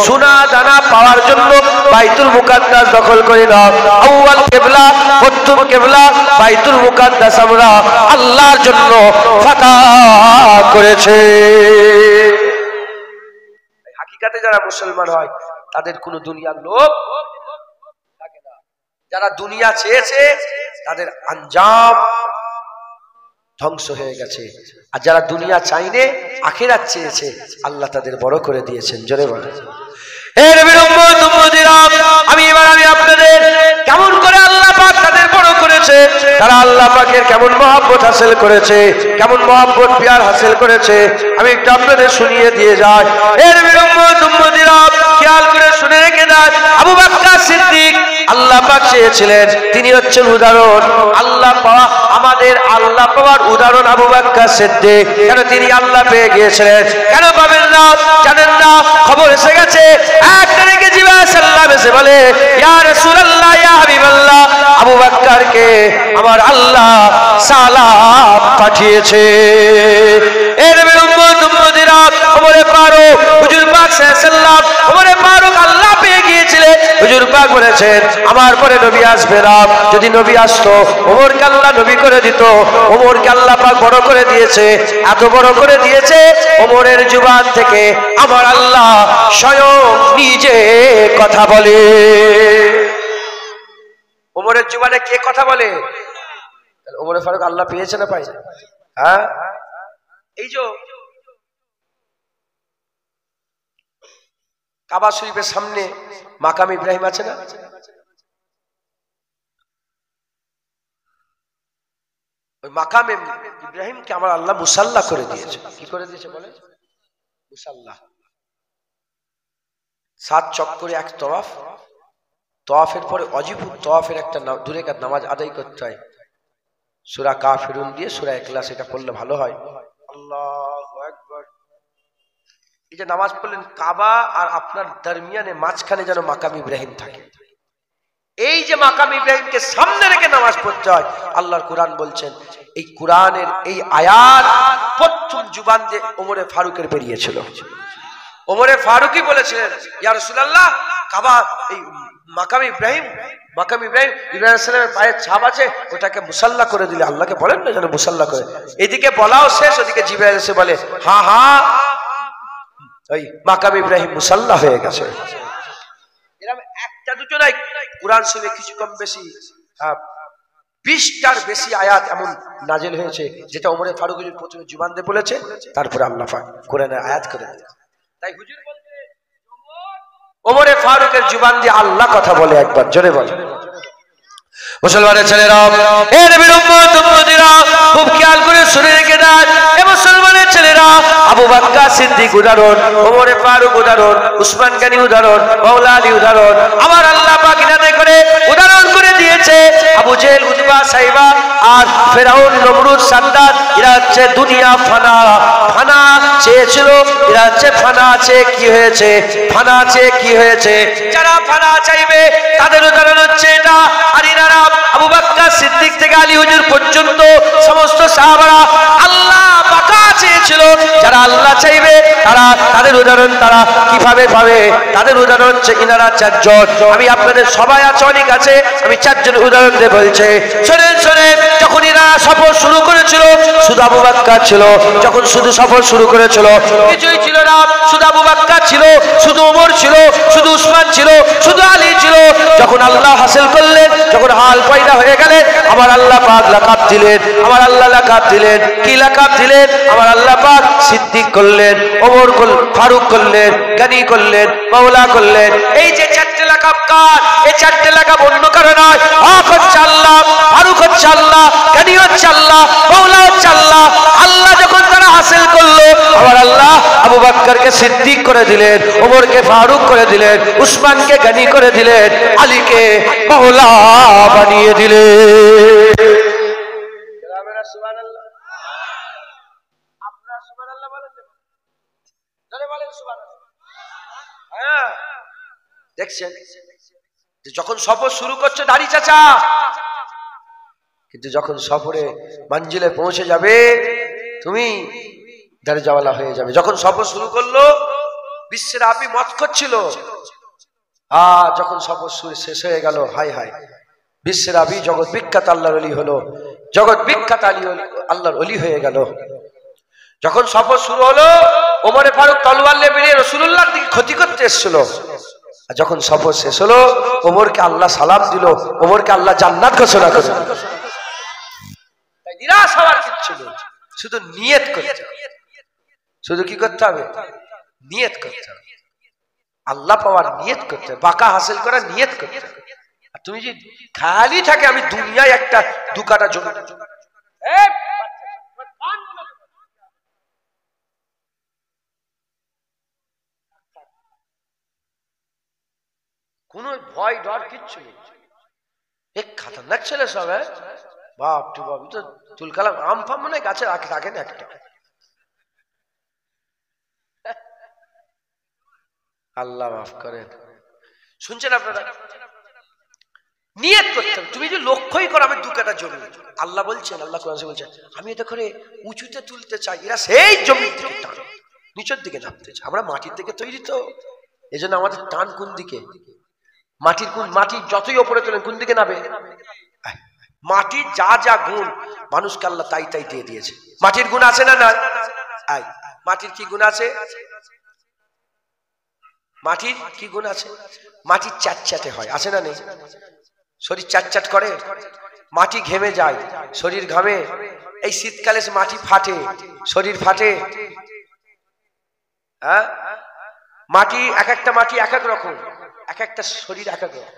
সোনা দানা পাওয়ার জন্য বাইতুল মুকাদ্দাস দখল করে নাও। আউয়াল কিবলা, প্রথম কিবলা বাইতুল মুকাদ্দাস আমরা আল্লাহর জন্য ফাতা করেছে। হাকিকাতে যারা মুসলমান হয় তাদের কোনো দুনিয়ার লোভ থাকে না। যারা দুনিয়া চেয়েছে তাদের আঞ্জাম ধ্বংস হয়ে গেছে। আর যারা দুনিয়া চাইনে আখিরাত চেয়েছে আল্লাহ তাদের বড় করে দিয়েছেন। জোরে বলেন। আমি আপনাদের কেমন করে আল্লাহ পাক তাদের বড় করেছে, তারা আল্লাহ পাকের কেমন মহব্বত হাসিল করেছে, কেমন মহব্বত প্যার হাসিল করেছে আমি একটু আপনাদের শুনিয়ে দিয়ে যাই। খেয়াল করে শুনে রেখে দেন, আবু বকর সিদ্দিক আল্লাহ পাক চেয়েছিলেন, তিনি হচ্ছেন উদাহরণ। আল্লাহ পাওয়া, আমাদের আল্লাহ পাওয়ার উদাহরণ আবু বকর সিদ্দিক। কেন তিনি আল্লাহ পেয়ে গিয়েছিলেন? কেন পাবেন না জানেন না? খবর এসে গেছে, এক তারিখে জিবরাইল সাল্লাল্লাহু এসে বলে, ইয়া রাসূলুল্লাহ, ইয়া হাবিবাল্লাহ, আবু বকরকে আমার আল্লাহ সালাম পাঠিয়েছে। এর উম্মতিরা ওমরে ফারুক, হুজুর পাক সাল্লাল্লাহু আলাইহি ওয়াসাল্লাম ওমরে ফারুক আল্লাহ পেয়ে গিয়েছিলেন। হুজুর পাক বলেছেন আমার পরে নবী আসবে না, যদি নবী আসতো ওমরকে আল্লাহ নবী করে দিত। ওমরকে আল্লাহ পাক বড় করে দিয়েছে, এত বড় করে দিয়েছে ওমরের জুবান থেকে আমার আল্লাহ স্বয়ং নিজে কথা বলে। ওমরের জুবানে কে কথা বলে? ওমরে ফারুক আল্লাহ পেয়েছে না পাই? হ্যাঁ, এই যে কাবা শরীফের সামনে মাকাম ইব্রাহিম আছে না, ওই মাকাম ইব্রাহিমকে আমার আল্লাহ মুসাল্লা করে দিয়েছে। কি করে দিয়েছে বলে? মুসাল্লা। 7 চক্করে এক তওয়াফ, তওয়াফের পরে অজিবুত তওয়াফের একটা দূরে কার নামাজ আদায় করতে হয়, সূরা কাফিরুন দিয়ে সূরা ইখলাস, এটা পড়লে ভালো হয়। আল্লাহু আকবার। এই যে নামাজ পড়লেন, কাবা আর আপনার দরমিয়ানে মাঝখানে যেন মাকাম ইব্রাহিম থাকে। এই যে মাকাম ইব্রাহিমকে সামনে রেখে নামাজ পড়তে হয়। আল্লাহর কোরআন বলছেন, এই কোরআনের এই আয়াত প্রথম জুবান দিয়ে ওমরে ফারুকের বেরিয়েছিল। ওমরে ফারুকই বলেছিলেন, ইয়া রাসূলুল্লাহ, কাবা এই মাকাম ইব্রাহিম সালামের পায়ের ছাপ আছে, ওটাকে মুসাল্লা করে দিলে, আল্লাহকে বলেন না যেন মুসাল্লা করে। এদিকে বলাও শেষ, ওদিকে জিবরাইল এসে বলে হ্যাঁ হ্যাঁ ওই মাকাম ইব্রাহিম মুসাল্লা হয়ে গেছে। এরকম একটা দুটো নাই, কুরআন শরীফে কিছু কম বেশি 20টার বেশি আয়াত এমন নাজিল হয়েছে যেটা ওমরে ফারুক হুজুর প্রথমে জুবান দিয়ে বলেছে, তারপরে আল্লাহ পাক কোরআনের আয়াত করে দিয়েছে। তাই হুজুর বলতে ওমরে ফারুকের জুবান দিয়ে আল্লাহ কথা বলে, একবার জোরে বলে। মুসলমানের ছেলেরা, এ নবীর উম্মত উম্মতিরা, খুব খেয়াল করে শুনে রেখে দেন। এ মুসলমানের ছেলেরা, আবু বকর সিদ্দিক উদাহরণ, ওমরে ফারুক উদাহরণ, উসমান গনি উদাহরণ, মাওলা আলী উদাহরণ, আমার আল্লাহ পাক ইনাতে করে উদাহরণ করে দিয়েছে। আবু জেহেল, উতবা, সাইবা আর ফেরাউন, নমরুদ, সাদ্দাত, এরা হচ্ছে দুনিয়া ফানা ফানা চেয়েছিল, এরা হচ্ছে ফানা চেয়ে কি হয়েছে, ফানা চেয়ে কি হয়েছে। যারা ফানা চাইবে তাদের উদাহরণ হচ্ছে এটা। আর ইনারা আবু বকর সিদ্দিক থেকে আলী হুজুর পর্যন্ত সমস্ত সাহাবারা আল্লাহ বাকা চেয়েছিল। যারা আল্লাহ চাইবে তারা, তাদের উদাহরণ তারা কিভাবে পাবে? তাদের উদাহরণ হচ্ছে ইনারা 4 জন। আমি আপনাদের সবাই আছে, অনেক আছে, আমি 4 জন উদাহরণ দিয়ে বলছি। শোনেন শোনেন, যখন ইনারা সফর শুরু করেছিল শুধু আবু বকর ছিল, যখন শুধু সফর শুরু করেছিল কিছুই ছিল না, শুধু আবু বকর ছিল, শুধু ওমর ছিল, শুধু উসমান ছিল, শুধু আলী ছিল। যখন আল্লাহ হাসিল করলেন, যখন হাল পয়দা হয়ে গেলেন, আমার আল্লাহ পাক লাকাব দিলেন, আমার আল্লাহ লাকাব দিলেন। কি লাকাব দিলেন? আমার আল্লাহ পাক সিদ্দিক করলেন, ওমর ফারুক করলেন, গনি করলেন, মাওলা করলেন। এই যে 4টে লাকাব কার? এই 4টে লাকাব অন্য কারো নয়। হক হচ্ছে আল্লাহ, ফারুক হচ্ছে আল্লাহ, গনি হচ্ছে আল্লাহ, মাওলা হচ্ছে আল্লাহ। আল্লাহ যখন তারা হাসিল করলো, আমার আল্লাহ আবু বকরকে সিদ্দিক করে দিলেন, ওমরকে ফারুক করে দিলেন, উসমানকে গনি করে দিলেন, আলীকে মাওলা বানিয়ে দিলেন। সুবহানাল্লাহ। আপনারা সুবহানাল্লাহ বলেন না? জোরে বলেন সুবহানাল্লাহ। হ্যাঁ, দেখছেন যখন সফর শুরু করছে দাড়ি চাচা, কিন্তু যখন সফরে মঞ্জিলে পৌঁছে যাবে তুমি দরজাওয়ালা হয়ে যাবে। যখন সফর শুরু করলো বিশ্বের আপি মত করছিল, যখন সফর শেষ হয়ে গেল, হায় হায়, বিশ্বের আবি জগৎ বিখ্যাত আল্লাহর ওলি হলো, জগৎ বিখ্যাত আল্লাহর ওলি হয়ে গেল। যখন সফর শুরু হলো, ওমরে ফারুক তলোয়ার নিয়ে বেরিয়ে রাসূলুল্লাহর দিকে ক্ষতি করতে এসেছিল। আর যখন সফর শেষ হলো, ওমরকে আল্লাহ সালাম দিল, ওমরকে আল্লাহ জান্নাত ঘোষণা করল। তাই নিরাশ হওয়ার কিচ্ছু নেই, শুধু নিয়ত করতে হবে। শুধু কি করতে হবে? নিয়ত করতে হবে, আল্লাহ পাওয়ার নিয়ত করতে হবে, বাঁকা হাসিল করার নিয়ত করতে হবে। আর তুমি যদি খালি থাকে আমি দুনিয়ায় একটা 2 কাঠা জমি, কোন ভয় ডর কিচ্ছু নেই। এক খাতারনাক ছেলে সব। বাপ টু বাপ, তো তুলকালাম আম ফাম মনে গাছে রাখেন একটা। আল্লাহ মাফ করেন। শুনছেন আপনারা? নিয়ত করতে হবে। তুমি যে লক্ষ্যই করো আমি 2 কাঠা জমি, আল্লাহ বলছেন, আল্লাহ কোরআনে বলছেন আমি এটা করে উঁচুতে তুলতে চাই, এরা সেই জমির দিকে টান, নিচের দিকে নামতে চায়। আমরা মাটির দিকে তৈরি তো, এজন্য আমাদের টান কোন দিকে? মাটির গুণ, মাটি যতই ওপরে তোলেন কোন দিকে নাবে? মাটির যা যা গুণ মানুষকে আল্লাহ তাই তাই দিয়ে দিয়েছে। মাটির গুণ আছে না? না। মাটির কি গুণ আছে? মাটির কি গুণ আছে? মাটির চ্যাটচ্যাটে হয়, আছে না নেই? শরীর চ্যাটচ্যাট করে, মাটি ঘেমে যায়, শরীর ঘামে। এই শীতকালে মাটি ফাটে, শরীর ফাটে। হ্যাঁ, মাটি এক একটা মাটি এক এক রকম, এক একটা শরীর এক এক রকম।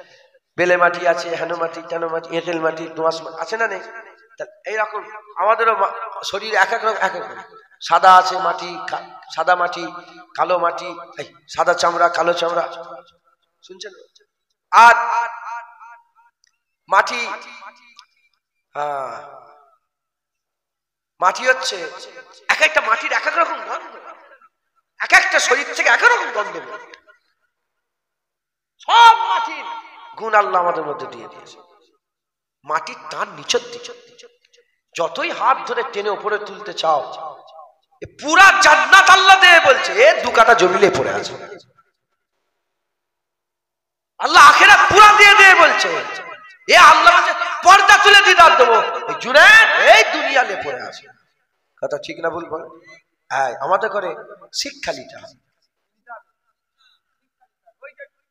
বেলে মাটি আছে, হেন মাটি, তেন মাটি, এঁটেল মাটি, দোআঁশ আছে না নেই? এইরকম আমাদেরও শরীর এক এক রকম, এক এক রকম। সাদা আছে মাটি, সাদা মাটি, কালো মাটি, সাদা চামড়া, কালো চামড়া, শুনছেন? আর মাটি, মাটি হচ্ছে এক একটা মাটির এক এক রকম গন্ধ, এক একটা শরীর থেকে এক রকম গন্ধ। সব মাটির গুণ আল্লাহ আমাদের মধ্যে দিয়ে দিয়েছে। মাটির তার নিচের দিকে যতই হাত ধরে টেনে উপরে তুলতে চাও, পুরা জান্নাত আল্লাহ দিয়ে বলছে এ 2 কাঠা জমিলে পড়ে আছে। আল্লাহ আখিরাত পুরা দিয়ে দিয়ে বলছে এ আল্লাহ বলছে পর্দা তুলে দিদার দেবো, জুনায়েদ এই দুনিয়া লে পড়ে আছে। কথা ঠিক না ভুল বল? হ্যাঁ, আমাদের করে শিক্ষা নিতে হবে।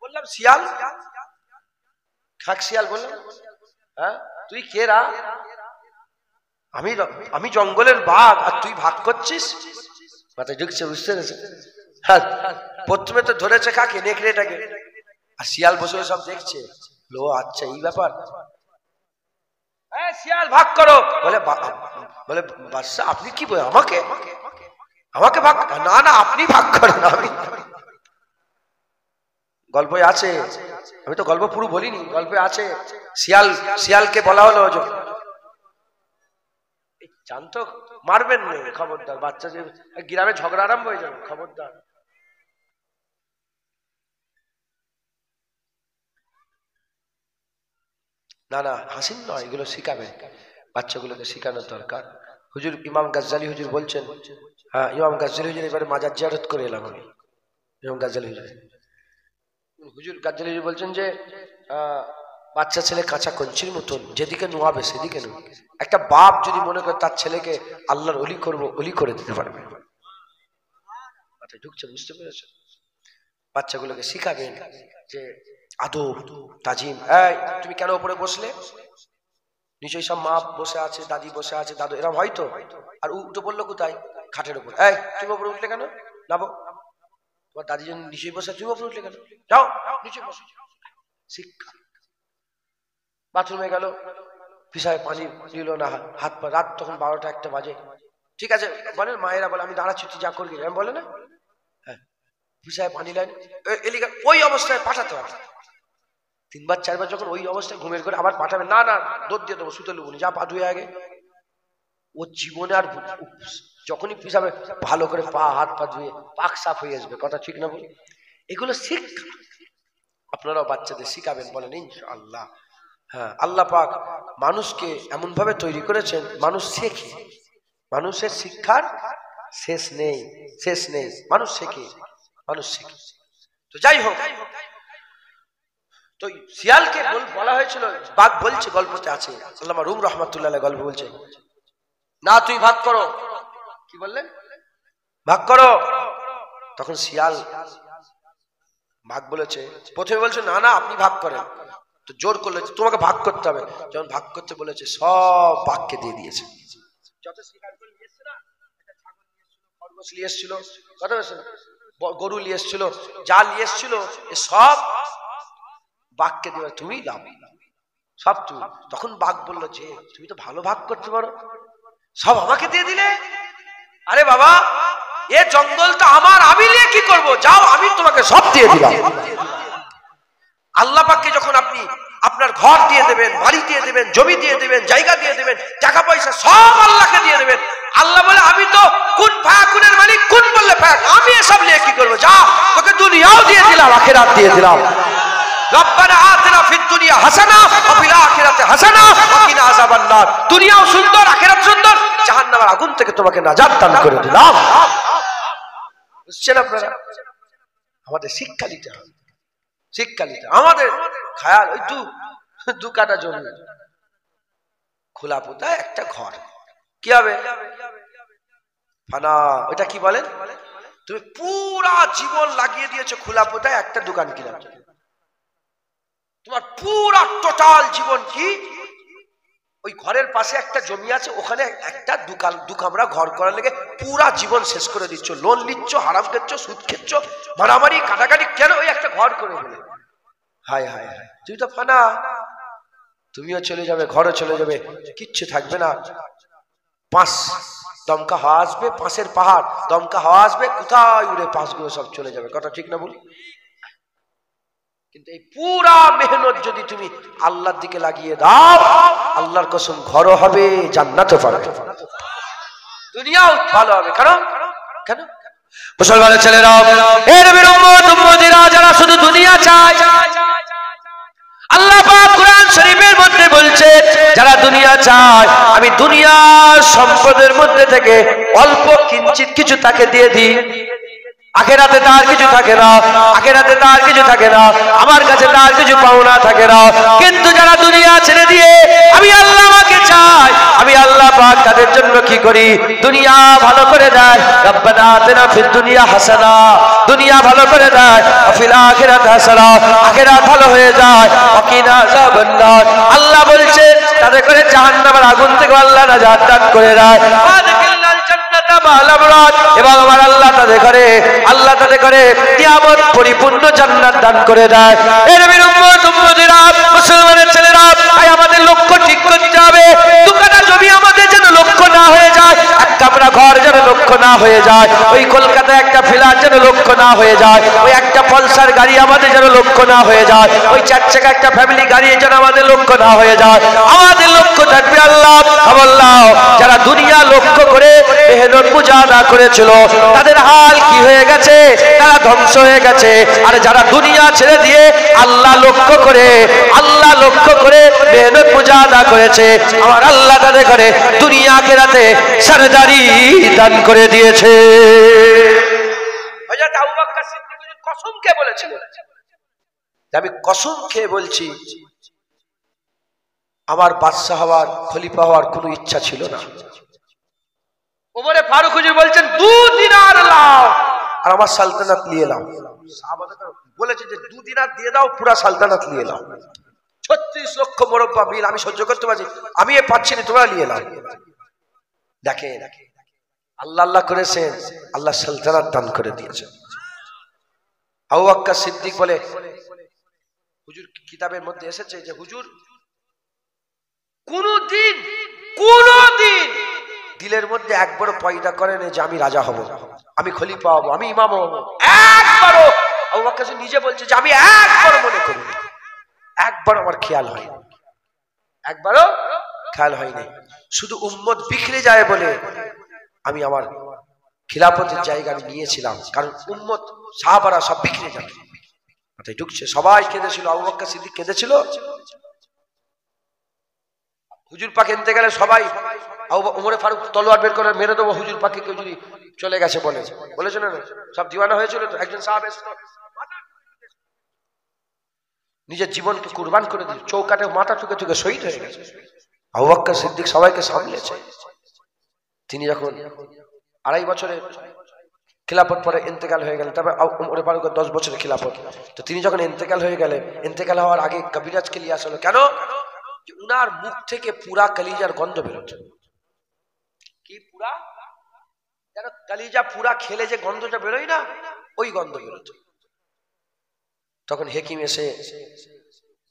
বললাম শিয়াল, খাক শিয়াল বললাম, হ্যাঁ তুই কে রা? আমি জঙ্গলের বাঘ আর তুই ভাগ করছিস? মাথায় ঢুকছে, বুঝতে পেরেছে? হ্যাঁ, প্রথমে তো ধরেছে কাকে? নেকড়েটাকে। আর শিয়াল বসে সব দেখছে, লো আচ্ছা এই ব্যাপার, শিয়াল ভাগ করো। বলে বাদশা আপনি কি বলে আমাকে আমাকে ভাগ? না না আপনি ভাগ করেন। আমি গল্পে আছে, আমি তো গল্প পুরো বলিনি, গল্পে আছে শিয়ালকে বলা হলো জানতো মারবেন না, খবরদার, বাচ্চা যে গ্রামে ঝগড়া আরম্ভ হয়ে যাবে, খবরদার। না না হাসিন নয়, এগুলো শিখাবে, বাচ্চাগুলোকে শিখানোর দরকার। হুজুর ইমাম গাজ্জালি হুজুর বলছেন, হ্যাঁ ইমাম গাজ্জালি হুজুর এবারে মাজার জিয়ারত করে এলাম আমি। ইমাম গাজ্জালি হুজুর গাজ্জালি হুজুর বলছেন যে বাচ্চা ছেলে কাঁচা কঞ্চির মতন, যেদিকে নোয়াবে সেদিকে নো। একটা বাপ যদি মনে করে তার ছেলেকে আল্লাহর ওলি করবো, ওলি করে দিতে পারবে। ঢুকছে, বুঝতে পেরেছে? বাচ্চাগুলোকে শিখাবেন যে আদব তাজিম। এই তুমি কেন উপরে বসলে? নিশ্চয়ই সব মা বসে আছে, দাদি বসে আছে, দাদু, এরকম হয়তো। আর উঠে পড়লো কোথায়? খাটের উপর। এই তুমি উপরে উঠলে কেন? নাবো। তোমার দাদি যখন নিচে বসে, তুমি উপরে উঠলে কেন? যাও নিচে বসো। শিক্ষা। বাথরুমে গেল, পিসায় পানি দিল না, হাত পা, রাত তখন 12টা 1টা বাজে। ঠিক আছে বলেন, মায়েরা বলে আমি দাঁড়াচ্ছি তুই যা করবি, আমি বলে না? হ্যাঁ, পিসায় পানি লাইন ওই অবস্থায় পাঠাতে হবে। 3 বার 4 বার যখন ওই অবস্থায় ঘুমের করে আবার পাঠাবে, না না দৌড় দিয়ে দেবো, শুতে লুবনি, যা পা ধুয়ে আগে। ও জীবনে আর যখনই পিসাবে ভালো করে পা হাত পা ধুয়ে পাক সাফ হয়ে আসবে। কথা ঠিক না বলি? এগুলো শিক্ষা, আপনারাও বাচ্চাদের শিখাবেন, বলেন ইনশাআল্লাহ। হ্যাঁ, আল্লাহ পাক মানুষকে এমন ভাবে তৈরি করেছেন, মানুষ শেখে, মানুষের শিক্ষার শেষ নেই, শেষ নেই, মানুষ শেখে, মানুষ শেখে। তো যাই হোক, তো শিয়ালকে বলা হয়েছিল, বাঘ বলছে, গল্পতে আছে, আল্লামা রুম রহমাতুল্লাহ গল্প বলছে, না তুই ভাগ করো। কি বললেন? ভাগ করো। তখন শিয়াল, ভাগ বলেছে, প্রথমে বলছে না না আপনি ভাগ করেন, তো জোর করলে তোমাকে ভাগ করতে হবে। যখন ভাগ করতে বলেছে সব বাঘকে দিয়ে দিয়েছে। যত শিকার করে নিয়ে এসছে না, একটা ছাগল নিয়ে এসেছিল, খরগোশ নিয়ে এসেছিল, কথা বলছে না, গরু নিয়ে এসেছিল, যা নিয়ে এসেছিল এ সব বাঘকে দেবে, তুমি দাও সব তুমি। তখন বাঘ বললো যে তুমি তো ভালো ভাগ করতে পারো, সব আমাকে দিয়ে দিলে। আরে বাবা এ জঙ্গলটা আমার, আমি নিয়ে কি করব? যাও আমি তোমাকে সব দিয়ে দিলাম। আল্লাহ পাককে যখন আপনি আপনার ঘর দিয়ে দেবেন, বাড়ি দিয়ে দেবেন, জমি দিয়ে দেবেন, জায়গা দিয়ে দেবেন, টাকা পয়সা সব আল্লাহকে দিয়ে দেবেন। আল্লাহ বলে আমি তো কোন ফায়াকুনের মালিক, কোন বললে ফায়াক, আমি এসব নিয়ে কি করবো? যা তোকে দুনিয়াও দিয়ে দিলাম, আখিরাত দিয়ে দিলাম। রব্বানা আতিনা ফিদ দুনিয়া হাসানা ওয়া ফিল আখিরাতি হাসানা ওয়া কিনা আযাবান নার। দুনিয়াও সুন্দর, আখিরাত সুন্দর, জাহান্নামের আগুন থেকে তোমাকে নাজাত দান করে দিলাম। বুঝছেন আপনারা? আমাদের শিক্ষা নিতে হবে, শিক্ষা নিতে আমাদের খায়াল ওই দু কাটা জমি, খোলা পোতা একটা ঘর, কি হবে? ফানা। ওইটা কি বলেন? তুমি পুরা জীবন লাগিয়ে দিয়েছো খোলা পোতায় একটা দোকান কিনা, তোমার পুরা টোটাল জীবন কি ওই ঘরের পাশে একটা জমি আছে, ওখানে একটা দু কামরা ঘর করার লেগে পুরা জীবন শেষ করে দিচ্ছ, লোন নিচ্ছ, হারাম খেচ্ছ, সুদ খেচ্ছ, মারামারি কাটাকাটি, কেন? ওই একটা ঘর করে বলে। হায় হায় হায়, তুই তো ফানা, তুমিও চলে যাবে, ঘরও চলে যাবে, কিচ্ছু থাকবে না। পাঁচ দমকা হাওয়া আসবে, পাশের পাহাড় দমকা হাওয়া আসবে, কোথায় উড়ে পাঁচগুলো সব চলে যাবে। কথা ঠিক না বলি? কিন্তু এই পুরা মেহনত যদি তুমি আল্লাহর দিকে লাগিয়ে দাও, আল্লাহর কসম ঘরও হবে, জান্নাতও পাবে, দুনিয়াও ভালো হবে। কারণ কেন? মুসলমানের ছেলেরা, এর বিরুম্মত উম্মতিরা যারা শুধু দুনিয়া চায়, আল্লাহ পাক কুরআন শরীফের মধ্যে বলছে যারা দুনিয়া চায় আমি দুনিয়ার সম্পদের মধ্যে থেকে অল্প কিঞ্চিত কিছু তাকে দিয়ে দিই, আখিরাতে তার কিছু থাকে না, আখিরাতে তার কিছু থাকে না, আমার কাছে তার কিছু পাওনা থাকে না। কিন্তু যারা দুনিয়া ছেড়ে দিয়ে আমি আল্লাহ আমাকে চাই, আমি আল্লাহ পাক তাদের জন্য কি করি? দুনিয়া ভালো করে দেয়। রব্বানা আতিনা ফিদ দুনিয়া হাসানা, দুনিয়া ভালো করে দেয়, ফিল আখিরাতি হাসানা, আখিরাত ভালো হয়ে যায়, ওয়াকিনা আযাবান নার। আল্লাহ বলছে তাদের করে জাহান্নামের আগুন থেকে আল্লাহ নাজাত দান করে দেয়। এবং আমার আল্লাহ তাদের করে নিয়ামত পরিপূর্ণ জান্নাত দান করে দেয়। এর উম্মতিরা, মুসলমানের ছেলেরা, তাই আমাদের লক্ষ্য ঠিক করতে হবে। দুকাটা জমি আমাদের যেন লক্ষ্য না হয়ে যায়, এক কামরা ঘর যেন লক্ষ্য না হয়ে যায়, ওই কলকাতায় একটা ফ্ল্যাট যেন লক্ষ্য না হয়ে যায়, ওই একটা পালসার গাড়ি আমাদের যেন লক্ষ্য না হয়ে যায়, ওই চার চাকা একটা ফ্যামিলি গাড়ি যেন আমাদের লক্ষ্য না হয়ে যায়। আমাদের লক্ষ্য থাকবে আল্লাহ। আল্লাহ যারা দুনিয়া লক্ষ্য করে মেহনত মুজাহাদা করেছিল তাদের হাল কি হয়ে গেছে? তারা ধ্বংস হয়ে গেছে। আর যারা দুনিয়া ছেড়ে দিয়ে আল্লাহ লক্ষ্য করে মেহনত মুজাহাদা করেছে, আমার আল্লাহ তাদের করে দুনিয়া আখিরাতে সরদারি দান করে দিয়েছে। হযরত আবু বকর সিদ্দিক কসম খেয়ে বলেছিলেন, আমি কসম খেয়ে বলছি আমার বাদশা হওয়ার, খলিফা হওয়ার কোনো ইচ্ছা ছিল না। ওমরে ফারুক হুজুর বলছেন 2 দিনার লাও আর আমার সালতানাত নিয়ে নাও। সাহাবারা বলেছে যে 2 দিনার দিয়ে দাও, পুরা সালতানাত নিয়ে নাও। 36 লক্ষ মুরব্বা বিল আমি সহ্য করতে পারছি, আমি এ পাচ্ছি না, তোমরা নিয়ে নাও। দেখে আল্লাহ আল্লাহ করেছেন, আল্লাহ সালতানাত দান করে দিয়েছেন। আবু বকর সিদ্দিক বলে, হুজুর কিতাবের মধ্যে এসেছে যে হুজুর কোনদিন দিলের মধ্যে একবারও পয়দা করেন যে আমি রাজা হব, আমি খলিফা হব, আমি ইমাম হব। একবারও আবু বকর নিজে বলছে যে আমি একবারও মনে করি, একবার আমার খেয়াল হয়, একবারও খেয়াল হয়নি। শুধু উম্মত বিখরে যায় বলে আমি আমার খিলাফতের জায়গা আমি নিয়েছিলাম, কারণ উম্মত সাহাবারা সব বিখরে যাবে, মাথায় ঢুকছে। সবাই কেঁদেছিল, আবু বকর সিদ্দিক কেঁদেছিল। হুজুর পাক এনতে গেলে সবাই, ওমরে ফারুক তলোয়ার বের করে মেরে দেবো হুজুর পাকে, কেউ যদি চলে গেছে বলেছে না, সব দিওয়ানা হয়েছিল। তো একজন সাহাব এসে নিজের জীবনকে কুরবান করে দিয়ে চৌকাটে মাথা ঠুকে শহীদ হয়ে গেছে। আবু বকর সিদ্দিক সবাইকে সামলেছে। তিনি যখন 2.5 বছরের খিলাফত পরে ইন্তেকাল হয়ে গেলেন, তবে ওমরে ফারুকের 10 বছরের খিলাফত, তো তিনি যখন ইন্তেকাল হয়ে গেলেন, ইন্তেকাল হওয়ার আগে কবিরাজকে নিয়ে আসলো। কেন? উনার মুখ থেকে পুরা কলিজার গন্ধ বেরোচ্ছে। কি পুরা? যেন কলিজা পুরা খেলে যে গন্ধটা বেরোয় না, ওই গন্ধ বেরোচ্ছে। তখন হেকিম এসে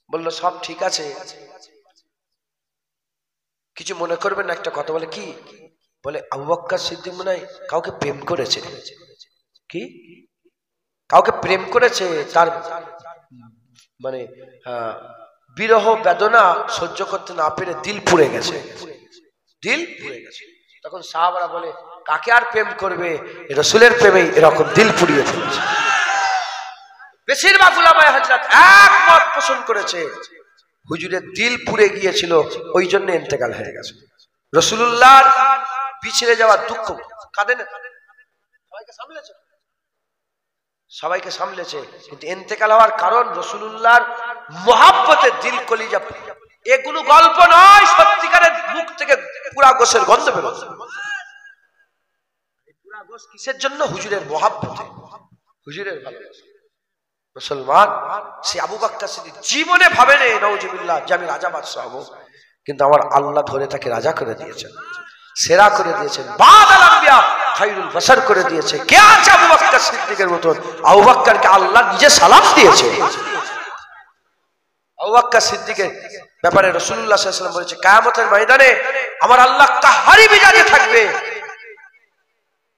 বলল সব ঠিক আছে, কিছু মনে করবেন না, একটা কথা বলে। কি বলে? আবু বকর সিদ্দিক মনে হয় কাউকে প্রেম করেছে। কি? কাউকে প্রেম করেছে, তার মানে বিরহ বেদনা সহ্য করতে না পেরে দিল পুড়ে গেছে, দিল পুড়ে গেছে। তখন সাহাবারা বলে কাকে আর প্রেম করবে, রাসূলের প্রেমেই এরকম দিল পুড়িয়ে ফেলেছে। বেশিরভাগ উলামায়ে হযরত একমত পোষণ করেছে, হুজুরের দিল পুড়ে গিয়েছিল, ওই জন্য ইন্তেকাল হয়ে গেছে। রাসূলুল্লাহর বিছড়ে যাওয়ার দুঃখ কাঁদে না, সবাইকে সামলেছে, কিন্তু ইন্তেকাল হওয়ার কারণ রাসূলুল্লাহর মোহাব্বতের দিল কলিজা, এগুলো গল্প নয়, সত্যিকারের মুখ থেকে পুরা গোশের গন্ধ বেরোচ্ছে। পুরা গোশ কিসের জন্য? হুজুরের মোহাব্বতে, হুজুরের ভালোবাসা। মুসলমান সে আবু বকর সিদ্দিক জীবনে ভাবে নেই নাউজুবিল্লাহ যে আমি রাজা বাদশাহ হব, কিন্তু আমার আল্লাহ ধরে তাকে রাজা করে দিয়েছেন, সেরা করে দিয়েছেন, বাদাল আম্বিয়া খায়রুল বাশার করে দিয়েছে। কে আছে আবু বকর সিদ্দিকের মতন? আবু বকরকে আল্লাহ নিজে সালাম দিয়েছে। আবু বকর সিদ্দিকের ব্যাপারে রাসূলুল্লাহ সাল্লাল্লাহু আলাইহি ওয়াসাল্লাম বলেছে, কিয়ামতের ময়দানে আমার আল্লাহ কাহারি মিজাজে থাকবে,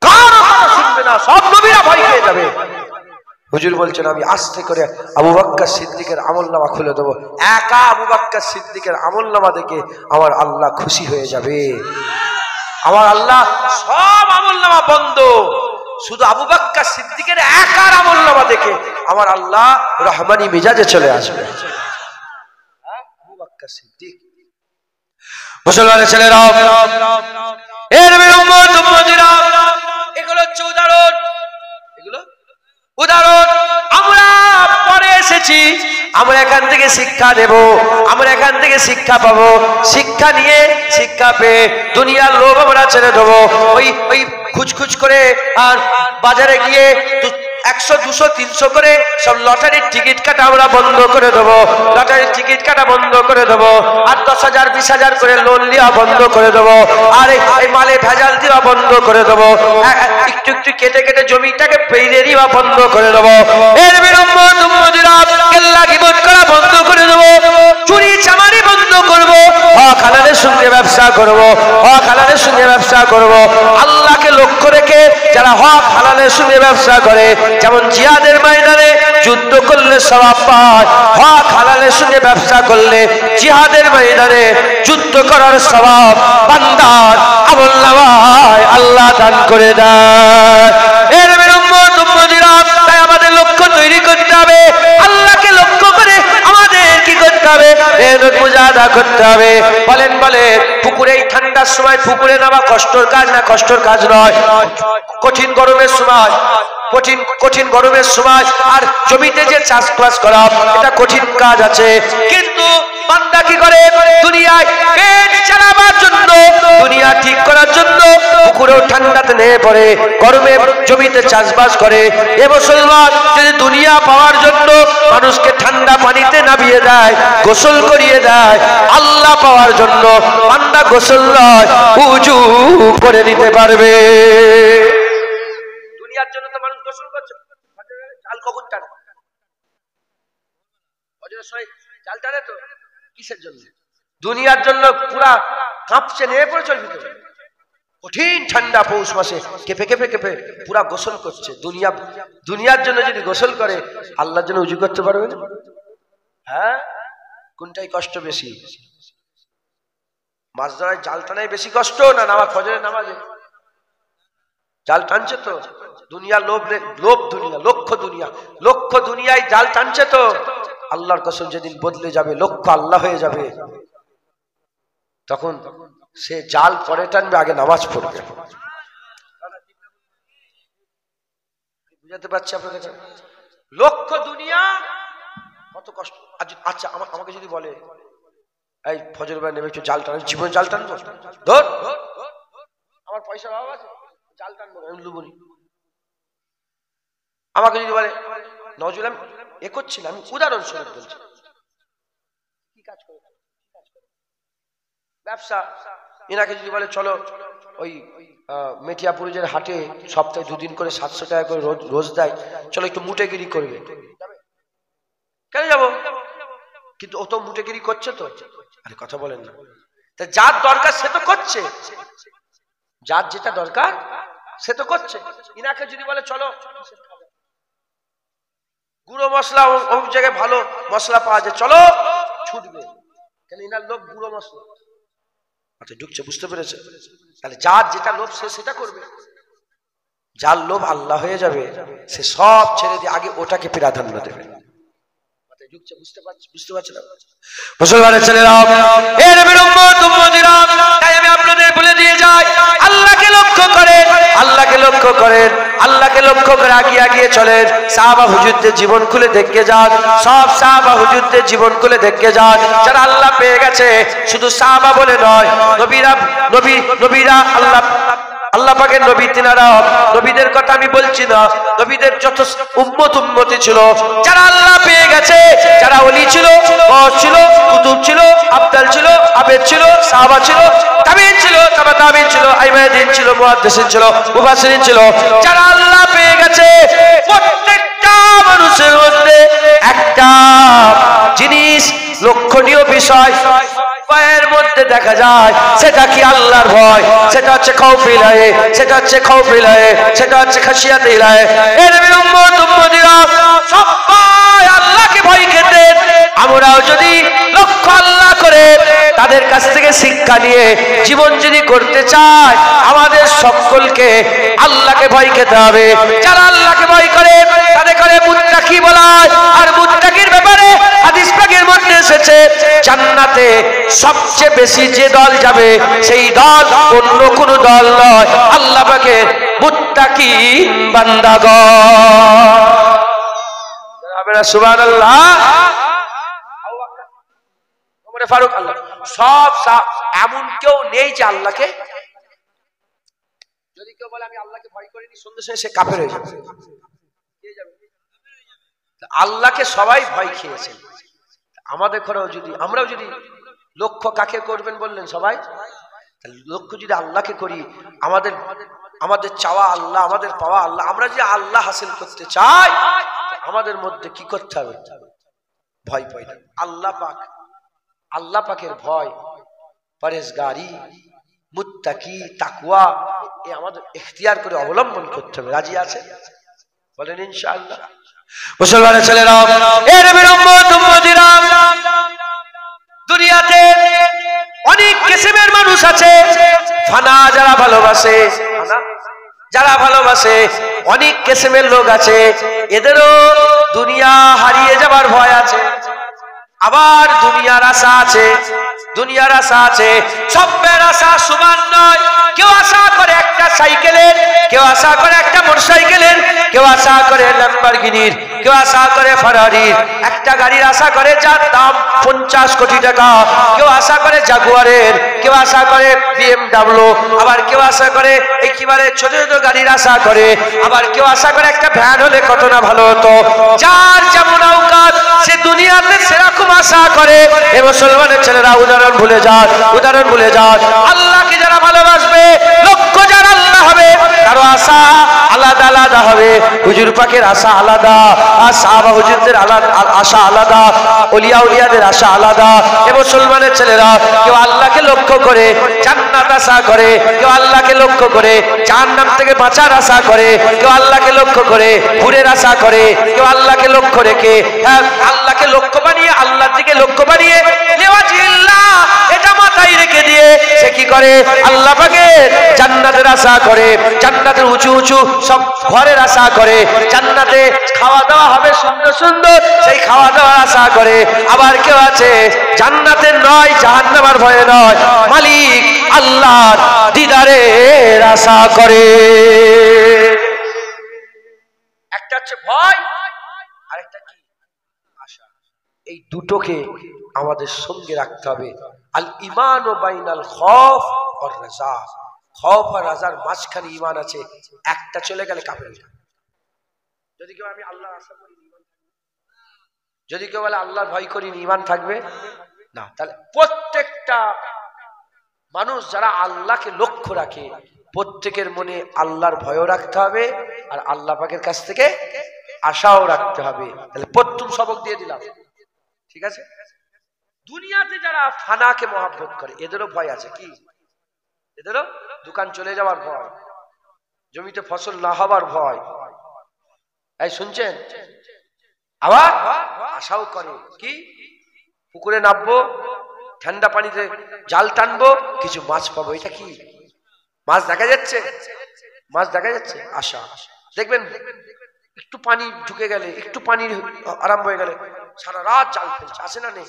কারো কথা শুনবে না, সব নবীরা ভয় পেয়ে যাবে। হুজুর বলছেন আমি আস্তে করে আবু বকর সিদ্দিকের আমলনামা খুলে দেবো, একা আবু বকর সিদ্দিকের আমলনামা দেখে আমার আল্লাহ খুশি হয়ে যাবে। আমার আল্লাহ সব আমলনামা বন্ধ, শুধু আবু বকর সিদ্দিকের একার আমলনামা দেখে আমার আল্লাহ রহমানি মেজাজে চলে আসবে। আবু বকর সিদ্দিক। মুসলমানের ছেলেরা, এর নবীর উম্মত উম্মতিরা, এগুলো হচ্ছে উদাহরণ, এগুলো উদাহরণ। আমরা পরে এসেছি, আমরা এখান থেকে শিক্ষা নেব, আমরা এখান থেকে শিক্ষা পাবো, শিক্ষা নিয়ে শিক্ষা পেয়ে দুনিয়ার লোভ আমরা ছেড়ে দেবো। ওই খুচখুচ করে আর বাজারে গিয়ে 100, 200, 300 করে সব লটারির টিকিট কাটা আমরা বন্ধ করে দেবো, লটারির টিকিট কাটা বন্ধ করে দেবো, আর 10,000, 20,000 করে লোন নেওয়া বন্ধ করে দেবো, আর এই মালে ভেজাল দেওয়া বন্ধ করে দেবো, একটু একটু কেটে কেটে জমিটাকে পেরে দেওয়া বন্ধ করে দেবো, এর বিরম্বত উম্মতিরা কেল্লা গীবত করা বন্ধ করে দেবো, চুরি চামারি বন্ধ করবো, হক হালালের সঙ্গে ব্যবসা করবো, হক হালালের সঙ্গে ব্যবসা করবো। আল্লাহকে লক্ষ্য রেখে যারা হক হালালের সঙ্গে ব্যবসা করে, যেমন জিহাদের ময়দানে যুদ্ধ করলে সওয়াব পায়, হক হালালের সঙ্গে ব্যবসা করলে জিহাদের ময়দানে যুদ্ধ করার সওয়াব বান্দার আমলনামায় আল্লাহ দান করে দেয়। এর উম্মত উম্মতিরা, তাই আমাদের লক্ষ্য তৈরি করতে হবে, আল্লাহকে লক্ষ্য করে আমাদের কি করতে হবে? মেহনত মুজাহাদা করতে হবে। বলেন পুকুরে এই ঠান্ডার সময় পুকুরে নামা কষ্টের কাজ না? কষ্টের কাজ নয়। কঠিন গরমের সময়, কঠিন গরমের সময় আর জমিতে যে চাষবাস করা, এটা কঠিন কাজ আছে, কিন্তু বান্দা কি করে? দুনিয়ায় পেট চালাবার জন্য, দুনিয়া ঠিক করার জন্য পুকুরেও ঠান্ডাতে নেমে পড়ে, গরমে জমিতে চাষবাস করে। এ মুসলমান যদি দুনিয়া পাওয়ার জন্য মানুষকে ঠান্ডা পানিতে নামিয়ে দেয়, গোসল করিয়ে দেয়, আল্লাহ পাওয়ার জন্য বান্দা গোসল নয় উযু করে নিতে পারবে। দুনিয়ার জন্য তো মানুষ গোসল করছে, জাল কখন টানে? ফজরের সময় জাল টানে তো কিসের জন্য? দুনিয়ার জন্য পুরা কাঁপছে, নেমে পড়ে চলবে তো। কঠিন ঠান্ডা পৌষ মাসে কেঁপে কেঁপে কেঁপে পুরা গোসল করছে। দুনিয়ার জন্য যদি গোসল করে, আল্লাহর জন্য উযু করতে পারবে না? হ্যাঁ, কোনটাই কষ্ট বেশি? মাছ ধরায় জাল টানায় বেশি কষ্ট না নামাজ, ফজরের নামাজে জাল টানছে তো? দুনিয়া লোভ, দুনিয়া, লক্ষ্য দুনিয়ায় জাল টানছে তো। আল্লাহর কসম যেদিন বদলে যাবে, লক্ষ্য আল্লাহ হয়ে যাবে, তখন সে জাল পরে টানবে, আগে নামাজ পড়বে। বুঝাতে পারছি আপনাদের? লক্ষ্য দুনিয়া, কত কষ্ট। আচ্ছা, আমাকে যদি বলে এই ফজর বেলা নেমে একটু জাল টান, জীবন জাল টানবো, ধর আমার পয়সার অভাব আছে, জাল টানবো, আমি লুবনি। আমাকে যদি বলে নজরুল আমি এ করছিলাম, আমি উদাহরণস্বরূপ বলছি, কি কাজ করে? ব্যবসা। এনাকে যদি বলে চলো ওই মেটিয়াপুরের হাটে সপ্তাহে 2 দিন করে 700 টাকা করে রোজ দেয়, চলো একটু মুটেগিরি করবে, কেন যাবো? কিন্তু ও তো মুটেগিরি করছে তো। আরে কথা বলেন না, তা যার দরকার সে তো করছে, যার যেটা দরকার সে তো করছে। ইনাকে যদি বলে চলো গুঁড়ো মশলা অমুক জায়গায় ভালো মশলা পাওয়া যায়, চলো, ছুটবে, কেন? ইনার লোভ গুঁড়ো মশলা। আচ্ছা, ঢুকছে, বুঝতে পেরেছে? তাহলে যার যেটা লোভ সে সেটা করবে। যার লোভ আল্লাহ হয়ে যাবে, সে সব ছেড়ে দিয়ে আগে ওটাকে প্রাধান্য দেবে। বুঝতে পারছে না মুসলমানের ছেলেরা? এর বিরম্ব তুম্মদিরা, তাই আমি আপনাদের বলে দিয়ে যাই, আল্লাহকে লক্ষ্য করেন, আল্লাহকে লক্ষ্য করেন, আল্লাহকে লক্ষ্য করে আগিয়ে চলেন। সাহাবা হুজুরদের জীবন খুলে দেখে যান, সব সাহাবা হুজুরদের জীবন খুলে দেখে যান, যারা আল্লাহ পেয়ে গেছে। শুধু সাহাবা বলে নয়, নবীরা আল্লাহ পাকের নবী, তিনারা নবীদের কথা আমি বলছি না, নবীদের যত উম্মতি ছিল যারা আল্লাহ পেয়ে গেছে, যারা ওলি ছিল, গওস ছিল, কুতুব ছিল, আবদাল ছিল, আবেদ ছিল, সাহাবা ছিল, তাবিঈন ছিল, তাবিঈন ছিল, আইম্মায়ে দ্বীন ছিল, মুহাদ্দিসিন ছিল, মুফাসসিরিন ছিল, যারা আল্লাহ পেয়ে গেছে। প্রত্যেকটা মানুষের মধ্যে একটা জিনিস, লক্ষণীয় বিষয় পায়ের মধ্যে দেখা যায়, সেটা কি আল্লাহর ভয়, সেটা হচ্ছে খাউফ ইলাহি, সেটা হচ্ছে খাউফ ইলাহি, সেটা হচ্ছে খাশিয়াত ইলাহি। এর উম্মতিরা সবাই আল্লাহকে ভয় খেতেন। আমরাও যদি লক্ষ্য আল্লাহ করে তাদের কাছ থেকে শিক্ষা নিয়ে জীবন যদি করতে চাই, আমাদের সকলকে আল্লাহকে ভয় খেতে হবে। যারা আল্লাহকে ভয় করে তাদের করে মুত্তাকি বলা হয়। আর মুত্তাকির ব্যাপারে হাদিস পাকের মধ্যে এসেছে, জান্নাতে সবচেয়ে বেশি যে দল যাবে সেই দল অন্য কোন দল নয়, আল্লাহ পাকের মুত্তাকি বান্দাগণ। সুবহানাল্লাহ। ওমর ফারুক আল্লাহ সব এমন কেউ নেই যে আল্লাহকে, যদি কেউ বলে আমি আল্লাহকে ভয় করিনি, সঙ্গে সঙ্গে সে কাফের হয়ে যাবে। আল্লাহকে সবাই ভয় খেয়েছেন। আমাদের ঘরেও যদি আমরাও যদি লক্ষ্য কাকে করবেন বললেন সবাই, লক্ষ্য যদি আল্লাহকে করি, আমাদের চাওয়া আল্লাহ, আমাদের পাওয়া আল্লাহ, আমরা যদি আল্লাহ হাসিল করতে চাই, আমাদের মধ্যে কি করতে হবে? ভয় পাই না। আল্লাহ পাকের ভয়, পরেজগারি, মুত্তাকি, তাকওয়া, এ আমাদের ইখতিয়ার করে অবলম্বন করতে হবে। রাজি আছে? বলেন ইনশাআল্লাহ। মুসলমানের ছেলেরা, এর উম্মতিরা, দুনিয়াতে অনেক কিসমের মানুষ আছে। ফানা যারা ভালোবাসে, অনেক কিসমের লোক আছে। এদেরও দুনিয়া হারিয়ে যাবার ভয় আছে, আবার দুনিয়ার আশা আছে। সবের আশা সমান নয়। কেউ আশা করে একটা সাইকেলের, কেউ আশা করে একটা মোটরসাইকেলের, কেউ আশা করে ল্যাম্বরগিনির, কেউ আশা করে ফেরারির। একটা গাড়ির আশা করে যার দাম 50 কোটি টাকা, কেউ আশা করে জাগুয়ারের, কেউ আশা করে BMW, আবার কেউ আশা করে একেবারে ছোট ছোট গাড়ির আশা করে, আবার কেউ আশা করে একটা ভ্যান হলে কত না ভালো হতো। যার যেমন আওকাত সে দুনিয়াতে সেরকম আশা করে। এ মুসলমানের ছেলেরা উদাহরণ ভুলে যান। আল্লাহকে যারা ভালোবাসবে, লক্ষ্য যার আল্লাহ হবে, কারো আশা আলাদা হবে। হুজুর পাকের আশা আলাদা, আর সাহাবা হুজুরদের আশা আলাদা, উলিয়াদের আশা আলাদা। এ মুসলমানের ছেলেরা, কেউ আল্লাহকে লক্ষ্য করে জান্নাত আশা করে, কেউ আল্লাহকে লক্ষ্য করে জাহান্নাম থেকে বাঁচার আশা করে, কেউ আল্লাহকে লক্ষ্য করে হুরের আশা করে, কেউ আল্লাহকে লক্ষ্য রেখে আল্লাহকে লক্ষ্য বানিয়ে, আল্লাহর দিকে লক্ষ্য বানিয়ে এটা মাথায় রেখে দিয়ে সে কি করে? আল্লাহ পাকের জান্নাতের আশা করে, জান্নাতের উঁচু সব ঘরের আশা করে, জান্নাতে খাওয়া দাওয়া হবে সুন্দর, সেই খাওয়া দাওয়ার আশা করে। আবার কেউ আছে জান্নাতের নয়, জাহান্নামের ভয়ে নয়, মালিক আল্লাহর দিদারের আশা করে। একটা হচ্ছে ভয়, আরেকটা কি? আশা। এই দুটোকে আমাদের সঙ্গে রাখতে হবে। আল ঈমান বাইনাল খৌফ ওয়ার রাজা। খৌফ আর রাজার মাঝখানে ঈমান আছে, একটা চলে গেলে কাফের হয়ে যাবে। যদি কেউ আমি আল্লাহর আশা করি, যদি কেউ বলে আল্লাহর ভয় করি, ঈমান থাকবে না। তাহলে প্রত্যেকটা মানুষ যারা আল্লাহকে লক্ষ্য রাখে, প্রত্যেকের মনে আল্লাহর ভয়ও রাখতে হবে, আর আল্লাহ পাকের কাছ থেকে আশাও রাখতে হবে। তাহলে প্রথম সবক দিয়ে দিলাম, ঠিক আছে? দুনিয়াতে যারা ফানাকে মহব্বত করে, এদেরও ভয় আছে। কি? এদেরও দোকান চলে যাওয়ার ভয়, জমিতে ফসল না হবার ভয়। এই শুনছেন? আবার আশাও করে কি? পুকুরে নামবো, ঠান্ডা পানিতে জাল টানবো, কিছু মাছ পাবো। এটা কি? মাছ দেখা যাচ্ছে? আশা। দেখবেন একটু পানি ঢুকে গেলে, একটু পানি আরম্ভ হয়ে গেলে সারা রাত জাল ফেলছে, আসে না নেই?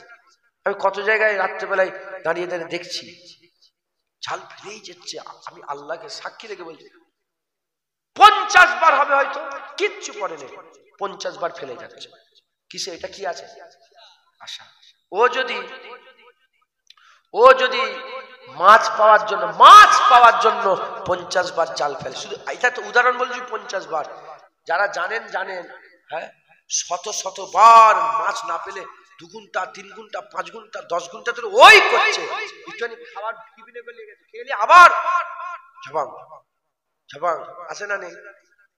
আমি কত জায়গায় রাত্রেবেলায় দাঁড়িয়ে দেখছি জাল ফেলেই যাচ্ছে। আমি আল্লাহকে সাক্ষী রেখে বলছি 50 বার হবে হয়তো, কিচ্ছু পড়ে নেই, 50 বার ফেলে যাচ্ছে। কিসে? এটা কি আছে? আশা। ও যদি মাছ পাওয়ার জন্য 50 বার জাল ফেলে, শুধু এটা তো উদাহরণ বলছি 50 বার। যারা জানেন, হ্যাঁ, শত বার মাছ না পেলে 2 ঘন্টা 3 ঘন্টা 5 ঘন্টা 10 ঘন্টা ধরে ওই করছে। একটুখানি খাবার টিফিনে ফেলে গেছে, খেয়ে নিয়ে আবার ঝাবাং আসে না নেই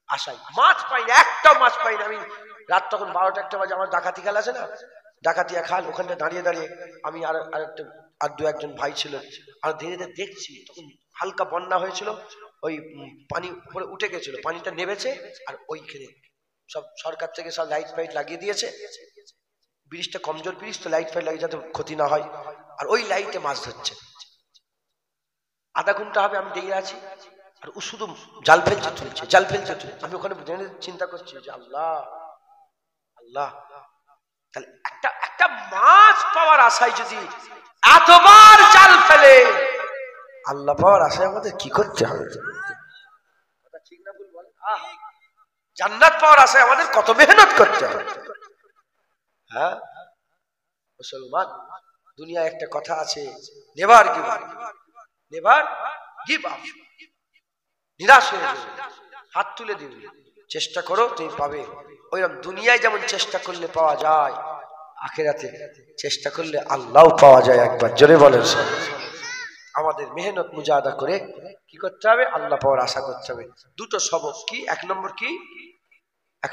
আশাই। মাছ পাই না, একটাও মাছ পাই না। আমি রাত তখন 12টা 1টা বাজে, আমার ডাকাতি খাল আছে না, ডাকাতিয়া খাল, ওখানটা দাঁড়িয়ে আমি আর দু একজন ভাই ছিল, আর ধীরে ধীরে দেখছি তখন হালকা বন্যা হয়েছিল, ওই পানি উপরে উঠে গেছিল, পানিটা নেমেছে, আর ওইখানে সব সরকার থেকে সব লাইট ফাইট লাগিয়ে দিয়েছে। ব্রিজটা কমজোর ব্রিজ তো, লাইট ফাইট লাগিয়ে যাতে ক্ষতি না হয়, আর ওই লাইটে মাছ ধরছে। আধা ঘন্টা হবে আমি দেখে আছি, আর ও শুধু জাল ফেলছে তুলছে। আমি ওখানে চিন্তা করছি যে আল্লাহ, তাহলে একটা মাছ পাওয়ার আশায় যদি এতবার জাল ফেলে, আল্লাহ পাওয়ার আশায় আমাদের কি করতে হবে? ঠিক না ভুল বল? জান্নাত পাওয়ার আশায় আমাদের কত মেহনত করতে হবে। হ্যাঁ মুসলমান, দুনিয়ায় একটা কথা আছে, নেভার গিভ আপ। নিরাশ হয়ে যাবে, হাত তুলে দিবে, চেষ্টা করো তুমি পাবে। ওইরকম দুনিয়ায় যেমন চেষ্টা করলে পাওয়া যায়, আখিরাতে চেষ্টা করলে আল্লাহও পাওয়া যায়। একবার জোরে বলেন। আমাদের মেহনত মুজাহাদা করে কি করতে হবে? আল্লাহ পাওয়ার আশা করতে হবে। দুটো সবক কি? এক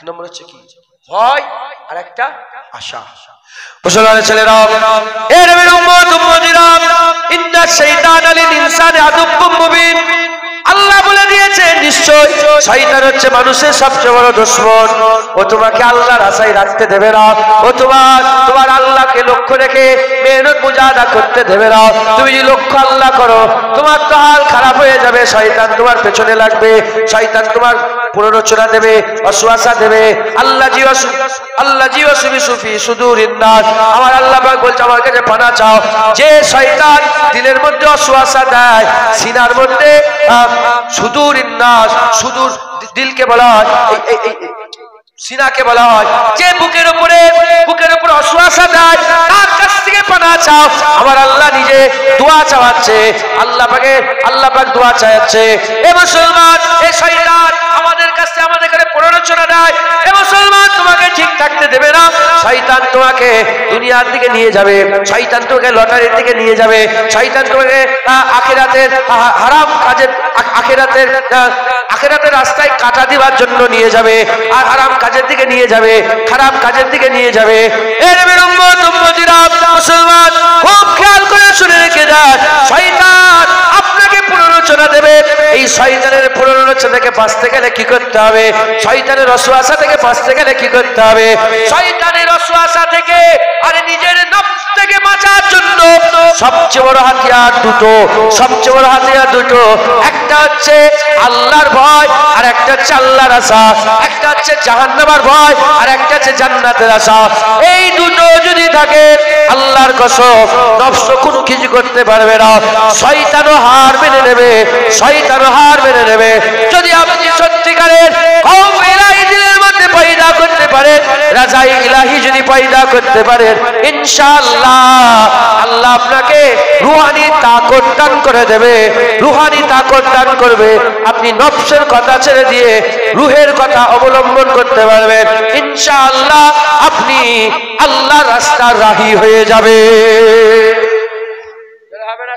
নম্বর হচ্ছে কি? ভয়, আর একটা আশা। মুসলমানের ছেলেরা, এ নবীর উম্মত উম্মতিরা, ইন্নাশ শাইতানা লিল ইনসানি আদুব্বুম মুবিন। আল্লাহ বলে দিয়েছে নিশ্চয় শয়তান হচ্ছে মানুষের সবচেয়ে বড় দুশমন। ও তোমাকে আল্লাহর আশায় রাখতে দেবে না, ও তোমার আল্লাহকে লক্ষ্য রেখে মেহনত মুজাহাদা করতে দেবে না। তুমি যদি লক্ষ্য আল্লাহ করো, তোমার তো হাল খারাপ হয়ে যাবে। শয়তান তোমার পেছনে লাগবে, শয়তান তোমার প্ররোচনা দেবে, ওয়াসওয়াসা দেবে। আল্লাহ জিওয়াসুবি সুফি সুদুরিন নাস। আমার আল্লাহ পাক বলছে আমার কাছে পানা চাও। যে শয়তান দিলের মধ্যে ওয়াসওয়াসা দেয়, সিনার মধ্যে সুদুরিন নাস, সুদূর দিলকে বলা হয়, সিনাকে বলা হয়। যে বুকের উপরে ওয়াসওয়াসা দেয়, তার কাছ থেকে পানা চাও। আমার আল্লাহ নিজে দোয়া চাওয়াচ্ছে, আল্লাহ পাক দোয়া চাওয়াচ্ছে। এ মুসলমান, এ শয়তান আমাদের কাছে প্ররোচনা দেয়। এ মুসলমান, তোমাকে ঠিক থাকতে দেবে না। শয়তান তোমাকে দুনিয়ার দিকে নিয়ে যাবে, শয়তান তোমাকে লটারির দিকে নিয়ে যাবে, শয়তান তোমাকে আখিরাতের হারাম কাজের, আখিরাতের রাস্তায় কাটা দিবার জন্য নিয়ে যাবে, আর হারাম কাজের দিকে নিয়ে যাবে, খারাপ কাজের দিকে নিয়ে যাবে। এর উম্মত উম্মতিরা, মুসলমান খুব খেয়াল করে শুনে রেখে যান, শয়তান আপনাকে প্ররোচনা দেবে। এই শয়তানের প্ররোচনা থেকে বাঁচতে গেলে কি করতে হবে? শয়তানের ওয়াসওয়াসা থেকে বাঁচতে গেলে কি করতে হবে? শয়তানের ওয়াসওয়াসা থেকে আর নিজের নফস থেকে বাঁচার জন্য সবচেয়ে বড় হাতিয়ার দুটো। একটা হচ্ছে আল্লাহর ভয়, আর একটা হচ্ছে আল্লাহর আশা। একটা হচ্ছে জাহান্নামের ভয়, আর একটা হচ্ছে জান্নাতের আশা। এই দুটো যদি থাকে, আল্লাহর কসম, নফস কোনো কিছু করতে পারবে না। শয়তানও হার মেনে নেবে। যদি আপনি সত্যিকারের খৌফ ইলাহি দিলের মধ্যে পয়দা করতে পারেন, রাজাই ইলাহি যদি পয়দা করতে পারেন, ইনশাআল্লাহ আল্লাহ আপনাকে রুহানি তাকত দান করে দেবে, রুহানি তাকত দান করবে। আপনি নফসের কথা ছেড়ে দিয়ে রুহের কথা অবলম্বন করতে পারবেন। ইনশাআল্লাহ আপনি আল্লাহর রাস্তার রাহি হয়ে যাবে।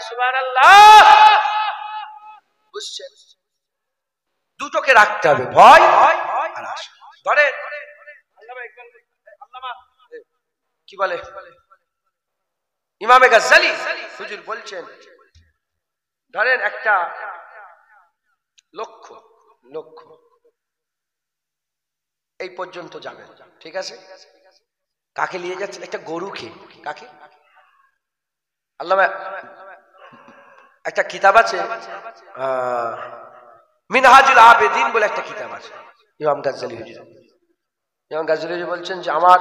সুবহানাল্লাহ। বুঝছেন? দুটোকে রাখতে হবে, ভয় আর আশা। ধরেন কি বলে ইমামে গাজ্জালি হুজুর বলছেন, ধরেন একটা লক্ষ্য এই পর্যন্ত যাবে, ঠিক আছে? কাকে নিয়ে যাচ্ছে? একটা গরুকে। কাকে? আল্লামা একটা কিতাব আছে, মিনহাজুল আবেদিন বলে একটা কিতাব আছে, ইমাম গাজ্জালি হুজুর বলছেন যে আমার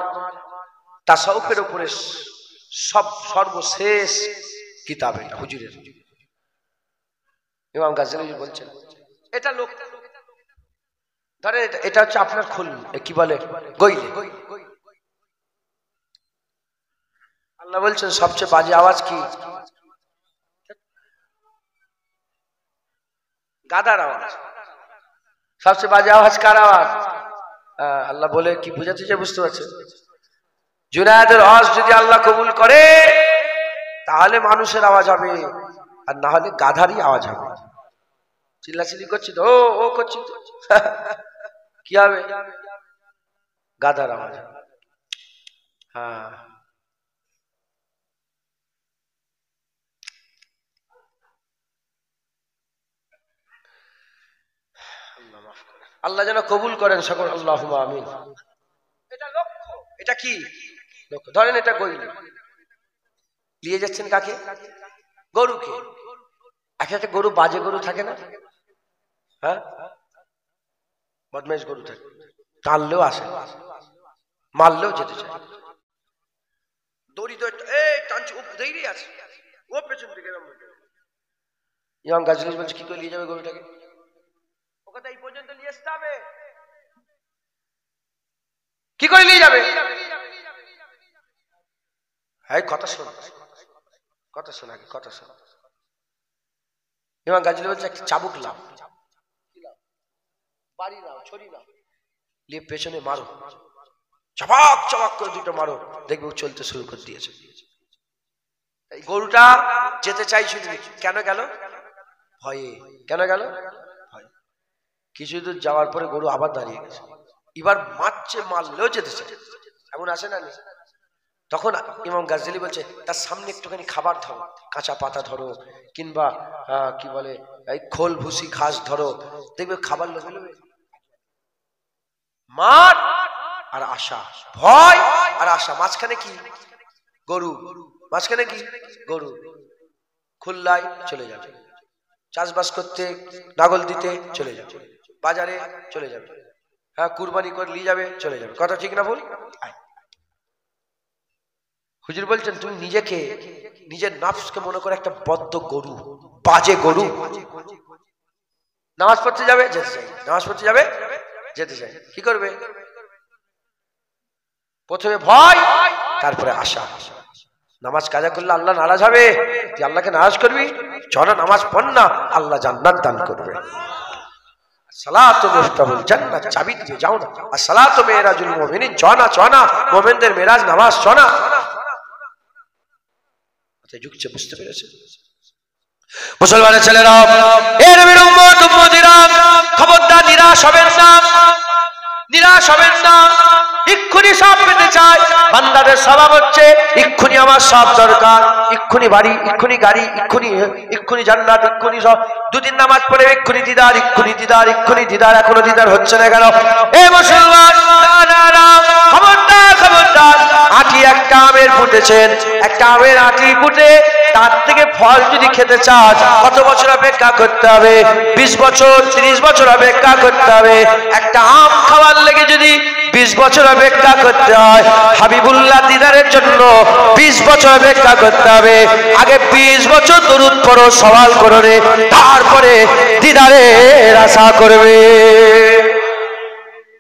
তাসাউফের উপরে সর্বশেষ কিতাব এটা হুজুরের। ইমাম গাজ্জালী বলছেন এটা লোক ধরে, এটা হচ্ছে আপনার খুল কি বলে গইলে। আল্লাহ বলছেন সবচেয়ে বাজে আওয়াজ কি? গাধার আওয়াজ। সবচেয়ে বাজে আওয়াজ কার আওয়াজ? আল্লাহ বলে কি বুঝাতে চাই বুঝতে পারছেন? জুনায়েদের আওয়াজ যদি আল্লাহ কবুল করে তাহলে মানুষের আওয়াজ হবে, আর না হলে গাধারই আওয়াজ হবে। চিল্লাচিল্লি করছি তো, ও করছি তো, কি হবে? গাধার আওয়াজ। হ্যাঁ, আল্লাহ যেন কবুল করেন সকল, আল্লাহুম্মা আমিন। এটা লক্ষ্য, এটা কি লক্ষ্য? ধরেন এটা গইলে নিয়ে যাচ্ছেন কাকে? গরুকে। একটা গরু বাজে গরু থাকে না, হ্যাঁ, বদমাইশ গরু থাকে, টানলেও আসে, মারলেও যেতে চায়, দড়ি ধরে টানছে, ও ধৈর্য আছে, ও পেছন থেকে। ইমাম গাজ্জালী বলছে কি করে নিয়ে যাবে গরুটাকে? ও কথা এই পর্যন্ত নিয়ে আসতে হবে, কি করে নিয়ে যাবে? হ্যাঁ, কথা শোন, কথা শোন আগে, কথা শোন। ইমাম গাজ্জালী বলছে একটা চাবুক লাও, বাড়ি নাও, ছড়ি নাও, নিয়ে পেছনে মারো, চাপাক চাপাক করে দুটো মারো, দেখবে চলতে শুরু করে দিয়েছে। এই গরুটা যেতে চাইছিল, কেন গেল? ভয়ে। কেন গেল? ভয়ে। কিছু দূর যাওয়ার পরে গরু আবার দাঁড়িয়ে গেছে, এবার মারছে, মারলেও যেতে চাই। এমন আসে না? তখন ইমাম গাজ্জালী বলছে তার সামনে একটুখানি খাবার ধরো, কাঁচা পাতা ধরো, কিংবা কি বলে এই খোল ভুসি ঘাস ধরো, দেখবে খাবার লোভে লোভে। মার আর আশা, ভয় আর আশা, মাঝখানে কি? গরু। মাঝখানে কি? গরু। খুলনায় চলে যাবে, চাষবাস করতে, নাগল দিতে চলে যাবে, বাজারে চলে যাবে, হ্যাঁ, কুরবানি করে নিয়ে যাবে, চলে যাবে। কথা ঠিক না ভুল? হুজুর বলছেন তুমি নিজেকে, নিজের নফসকে মনে করে একটা বদ্ধ গরু, বাজে গরু। নামাজ পড়তে যাবে, যেতে চাই, নামাজ পড়তে যাবে, যেতে চাই, কি করবে? প্রথমে ভয়, তারপরে আশা। নামাজ কাজা করলে আল্লাহ নারাজ হবে, তুই আল্লাহকে নারাজ করবি? চনা নামাজ পড় না, আল্লাহ জান্নাত দান করবে। সালাতু মিফতাহুল জান্নাত, চাবি দিয়ে যাও না। আর সালাতু মিরাজুল মুমিনিন, চনা চনা মুমিনদের মেরাজ নামাজ চনা। যুগছে, বুঝতে পেরেছে মুসলমানের ছেলেরা? এর নবীর উম্মত উম্মতিরা, খবরদার নিরাশ হবেন না, নিরাশ হবেন না। এক্ষুনি সব পেতে চাই, বান্দাদের স্বভাব হচ্ছে এক্ষুনি আমার সব দরকার, এক্ষুনি বাড়ি, এক্ষুনি গাড়ি, এক্ষুনি জান্নাত, এক্ষুনি সব। দুদিন নামাজ পড়ে এক্ষুনি দিদার, এক্ষুনি দিদার, এক্ষুনি দিদার, এখনো দিদার হচ্ছে না কেন? এ মুসলমান, খবরদার খবরদার। আটি একটা আমের ফুটেছেন, একটা আমের আটি ফুটে তার থেকে ফল যদি খেতে চাস কত বছর অপেক্ষা করতে হবে? 20 বছর, 30 বছর অপেক্ষা করতে হবে। একটা আম খাওয়ার লেগে যদি 20 বছর অপেক্ষা করতে হয়, হাবিবুল্লাহ দিদারের জন্য 20 বছর অপেক্ষা করতে হবে। আগে 20 বছর দরুদ পড়ো, সওয়াল করো রে, তারপরে দিদারের আশা করবে।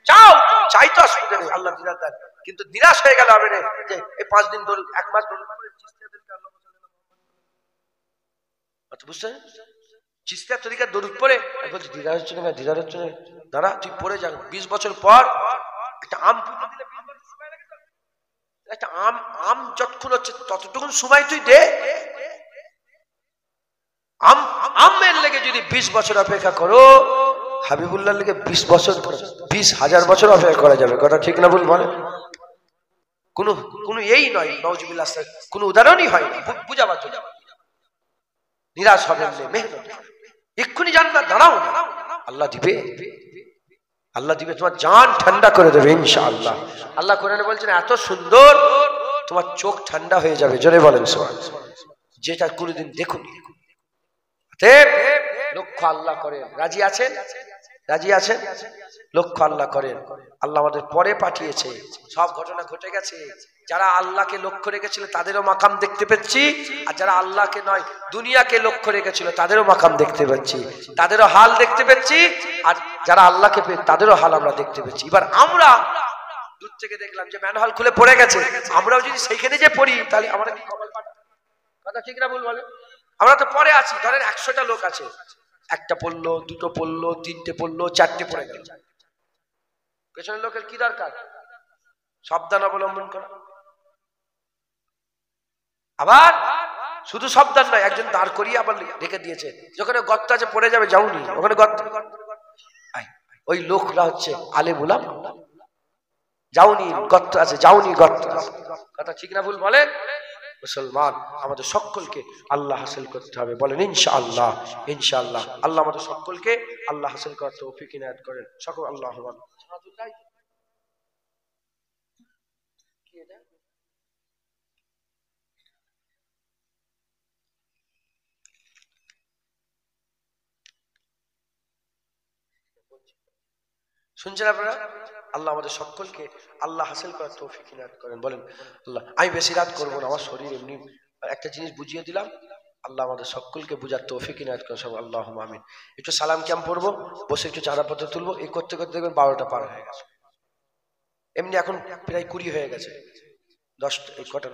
চাও, চাই তো অসুবিধা নেই, আল্লাহ দিদার দেন, কিন্তু নিরাশ হয়ে গেল হবে রে, যে এই 5 দিন দরুদ, 1 মাস দরুদ পড়ে বুঝছেন? চিস্তিয়া তরিকার দরুদ পড়ে বলছে দিদার হচ্ছে না, দিদার হচ্ছে না। দাঁড়া, তুই পড়ে যা, 20 বছর পর একটা আম ফুটে দিলে 20 বছর সময় লাগে তো। একটা আম যতক্ষণ হচ্ছে ততটুকুন সময় তুই দে। আমের লেগে যদি 20 বছর অপেক্ষা করো, হাবিবুল্লাহর লেগে 20 বছর, 20,000 বছর অপেক্ষা করা যাবে। কথা ঠিক না ভুল বলে? কোনো এই নয়, নাউজুবিল্লাহ, কোনো উদাহরণই হয় না বুঝাবার জন্য। নিরাশ হবেন না, মেহনত এক্ষুনি জান্নাত, দাঁড়াও না, আল্লাহ দিবে, আল্লাহ দিবে, তোমার জান ঠান্ডা করে দেবে ইনশাআল্লাহ। আল্লাহ কোরআনে বলছেন এত সুন্দর, তোমার চোখ ঠান্ডা হয়ে যাবে। জোরে বলেন সুবহানাল্লাহ, যেটা কোনোদিন দেখুনি। লক্ষ্য আল্লাহ করেন, রাজি আছেন? রাজি আছেন? লক্ষ্য আল্লাহ করেন। আল্লাহ আমাদের পরে পাঠিয়েছে, সব ঘটনা ঘটে গেছে। যারা আল্লাহকে লক্ষ্য রেখেছিল তাদেরও মাকাম দেখতে পাচ্ছি, আর যারা আল্লাহকে নয় দুনিয়াকে লক্ষ্য রেখেছিল তাদেরও মাকাম দেখতে পাচ্ছি, তাদেরও হাল দেখতে পাচ্ছি। আর যারা আল্লাহকে পেয়ে তাদেরও হাল আমরা দেখতে পাচ্ছি। এবার আমরা দূর থেকে দেখলাম যে ম্যানহোল খুলে পড়ে গেছে, আমরাও যদি সেইখানে যে পড়ি তাহলে আমরা কি কপাল পাঠ? কথা ঠিক না ভুল বলে? আমরা তো পরে আছি, ধরেন 100টা লোক আছে, একটা পড়লো, দুটো পড়লো, তিনটে পড়লো, চারটে পড়ে গেল, পেছনের লোকের কি দরকার? সাবধান অবলম্বন করা। আবার শুধু সাবধান নয়, একজন দাঁড় করিয়ে আবার রেখে দিয়েছে, যেখানে গর্ত আছে পড়ে যাবে, যাওনি ওখানে গর্ত। ওই লোকরা হচ্ছে আলেম উলামা, যাওনি গর্ত আছে, যাওনি গর্ত আছে। কথা ঠিক না ভুল বলেন? মুসলমান আমাদের সকলকে আল্লাহ হাসিল করতে হবে, বলেন ইনশাআল্লাহ। ইনশাআল্লাহ আল্লাহ আমাদের সকলকে আল্লাহ হাসিল করার তৌফিক ইনায়াত করেন সকল। আল্লাহ শুনছেন আপনারা? আল্লাহ আমাদের সকলকে আল্লাহ হাসিল করার তৌফিক ইনায়াত করেন, বলেন আল্লাহ। আমি বেশি রাত করবো না, আমার শরীর এমনি। একটা জিনিস বুঝিয়ে দিলাম, আল্লাহ আমাদের সকলকে বুঝার তৌফিক ইনায়াত করেন সব। আল্লাহুম্মা আমিন। একটু সালাম ক্যাম্প পড়বো, বসে একটু চাঁদাপত্র তুলবো, এই করতে করতে দেখবেন 12টা পার হয়ে গেছে। এমনি এখন প্রায় 20 হয়ে গেছে, 10 এই কটা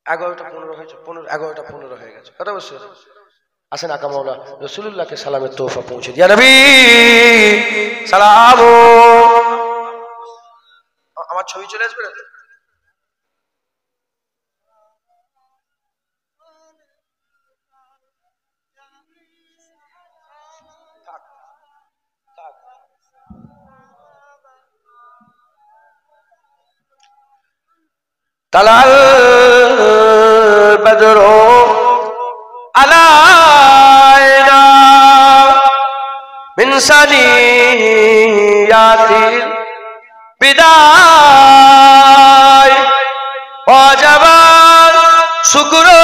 11টা 15 হয়েছে, 11টা 15 হয়ে গেছে। কথা বলছে আসেন আকা মাওলা রাসূলুল্লাহকে সালামের তোহফা পৌঁছে দিয়া নবী সালাম। আমার ছবি চলে আসবে না? তালাল বদরু আলাইনা মিন সানিয়াতিল বিদায় ওয়াজাবা শুকরু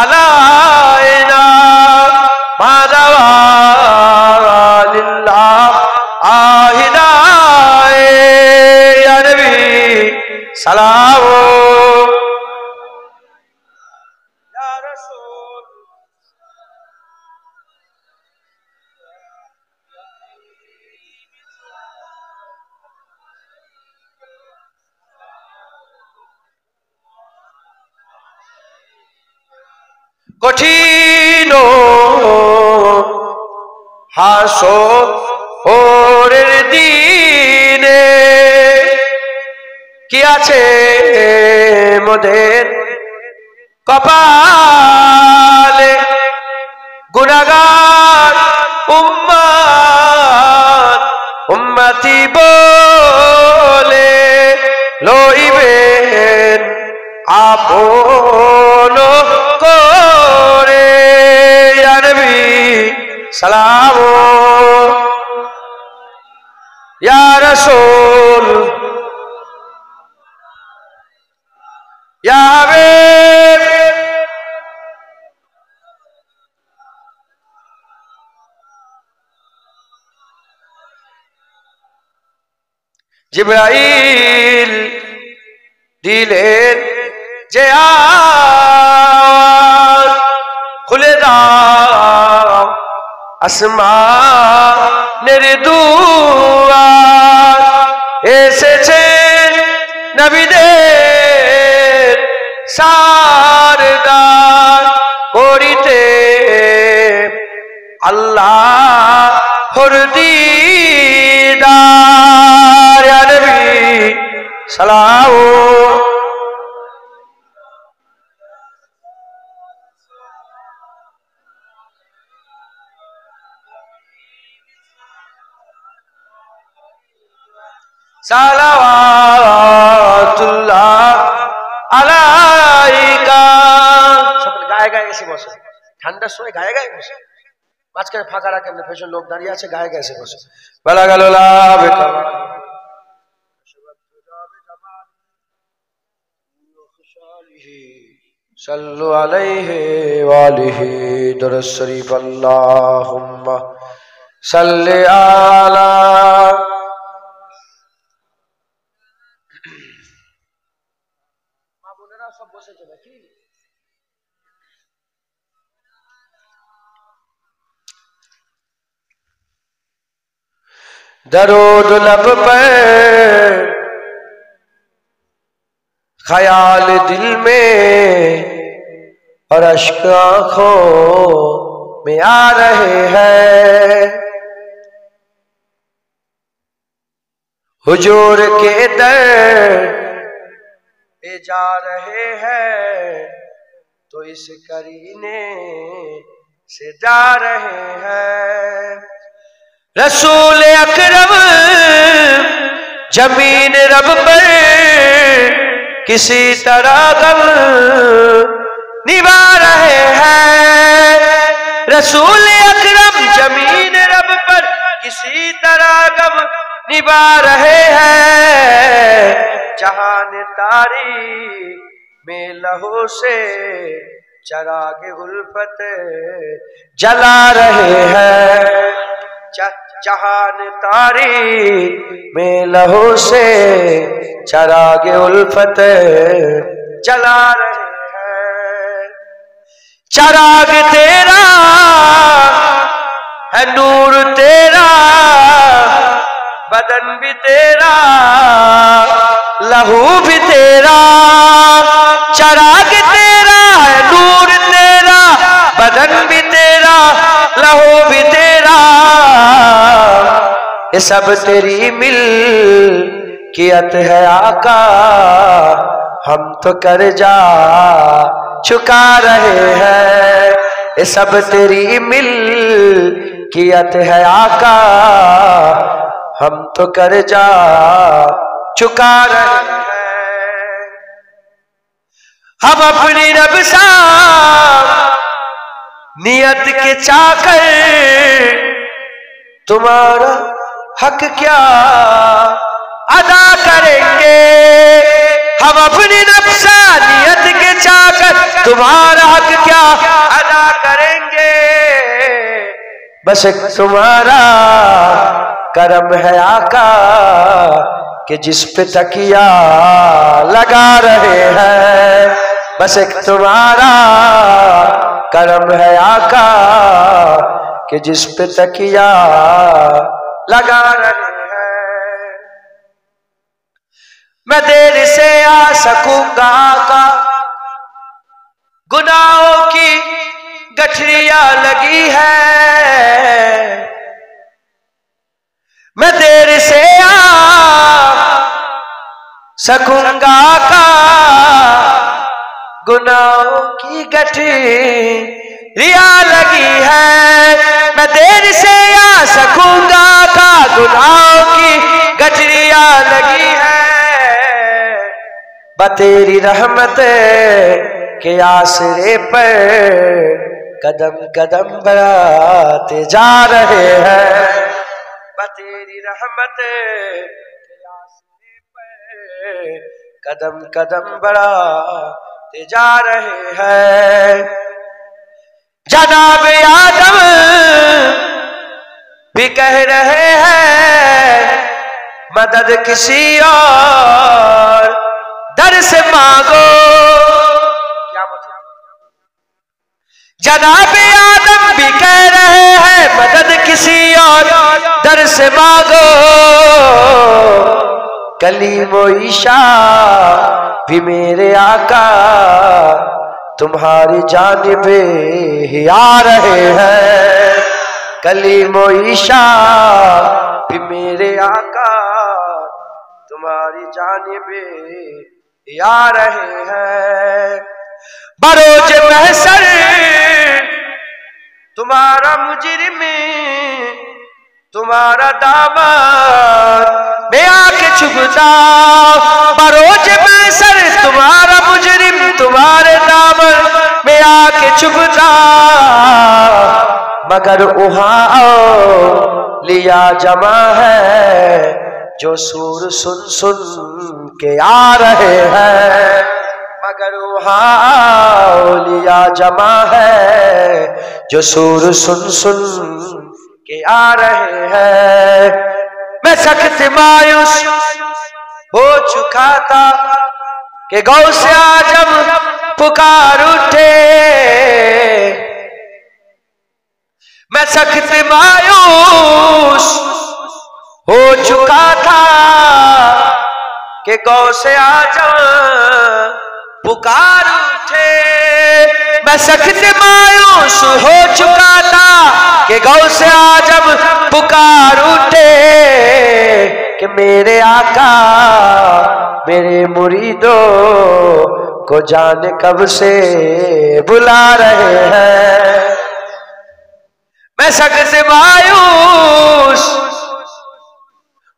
আলাইনা মাদাওয়া লিল্লাহ আহিদায় ইয়া নবী সালাম ইয়া রাসূল। কঠিন হাসরের দিনে কি আছে মোদের কপালে, গুনাহগার উম্মত উম্মতি বলে লইবেন আপন করে ইয়া নবী সালাম ইয়া রাসূল ইয়া হাবিব। জিবরাইল দিলেন যে আওয়াজ, খুলে দাও আসমানের দুয়ার, এসেছে নবীদের সারদার করিতে আল্লাহর দিদার ইয়া নবী সালাম। সালাওয়াতুল্লাহ আলাইকা। সকলে গায়ে গায়ে এসে বসে, ঠান্ডার সময় গায়ে গায়ে বসে, মাঝখানে ফাঁকা রাখেন না, পেছনে লোক দাঁড়িয়ে আছে, গায়ে গায়ে এসে বসে। বেলা গেল সাল্লু আলাইহি ওয়া আলিহি দরুদ শরীফ। আল্লাহুম্মা सल्ले आला। सब বসেছে নাকি? दरूद लब पर ख्याल दिल में और अश्क आँखों में आ रहे हैं। हुजूर के दर पे जा रहे हैं तो इस करीने से जा रहे हैं। रसूल अकरम जमीन रब पर किसी तरह गम निभा रहे हैं। रसूल अकरम जमीन रब पर किसी तरह गम निभा रहे हैं। जहान तारीख में लहू से चरागे उल्फत जला रहे हैं। जहान तारीख में लहू से चरागे उल्फत जला रहे हैं। चराग तेरा है, नूर तेरा, बदन भी तेरा, लहू भी तेरा। चराग तेरा है, नूर तेरा, बदन भी तेरा, लहू भी तेरा। ये सब तेरी मिल्कियत है आका, हम तो कर्जा चुका रहे हैं। ये सब तेरी मिल्कियत है आका, हम तो कर्जा चुका रहे हैं। हम अपनी रब सा नियत के चाकर तुम्हारा हक क्या अदा करेंगे। हम अपनी नफ्सानियत के चाकर तुम्हारा हक क्या अदा करेंगे। बस एक तुम्हारा करम है आका कि जिस पे तकिया लगा रहे हैं। बस एक तुम्हारा करम है आका कि जिस पे तकिया लगा रहे हैं। मैं देर से आ सकूंगा आका, गुनाहों की गठरियां लगी है। मैं देर से आ सकूंगा आका, गुनाहों की गठरियां लगी है। मैं देर से आ सकूंगा का, गुनाहों की गठरियां लगी है। बतेरी रहमत के आसरे पर कदम कदम बढ़ाते जा रहे हैं। बतेरी रहमत के आसरे पर कदम कदम बढ़ाते जा रहे हैं। जनाब आदम भी कह रहे हैं मदद किसी और दर से मांगो। क्या मतलब? जनाब आदम भी कह रहे हैं मदद किसी और दर से मांगो। कलीमो ईशा भी मेरे आका तुम्हारी जानिबे ही आ रहे हैं। कलीमो ईशा भी मेरे आका तुम्हारी जानिबे ही आ रहे हैं। बरोज महशर तुम्हारा मुजरिम तुम्हारा दामन में आके छुपता। बरोज महशर तुम्हारा मुजरिम तुम्हारे दामन में आके छुपता। मगर वहाँ लिया जमा है जो सूर सुन सुन के आ रहे हैं। मगर वहाँ लिया जमा है जो सूर सुन सुन के आ रहे हैं। मैं सख्त मायूस हो चुका था कि गौसे आजम पुकार उठे। मैं सख्त मायूस हो चुका था कि गौसे आजम पुकार उठे। मैं सख्त मायूस हो चुका था कि गौसे आजम पुकार उठे कि मेरे आका मेरे मुरीदों को जाने कब से बुला रहे हैं। मैं सख्त मायूस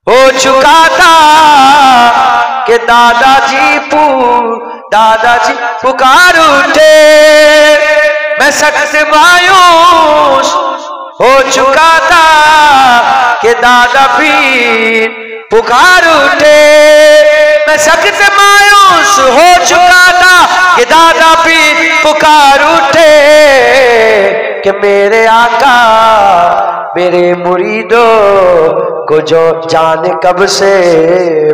हो चुका था कि दादाजी पुकार उठे। मैं सख्त मायूस हो चुका था कि दादा पीर पुकार उठे। मैं सख्त मायूस हो चुका था कि दादा पीर पुकार उठे कि मेरे आका मेरे मुरीदों को जो जाने कब से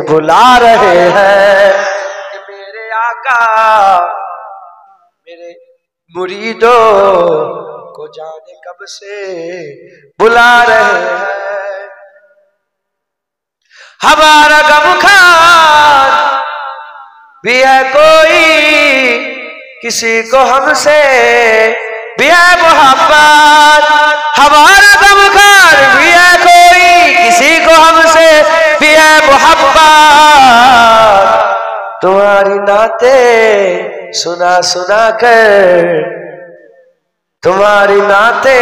बुला रहे हैं। कि मेरे आका मेरे मुरीदों को जाने कब से बुला रहे हैं। हमारा गमखान भी है कोई किसी को हमसे भी है मोहब्बत। हमारा गमखान भी है कोई किसी को हमसे भी है मोहब्बत। तुम्हारी नाते सुना सुना कर, तुम्हारी नाते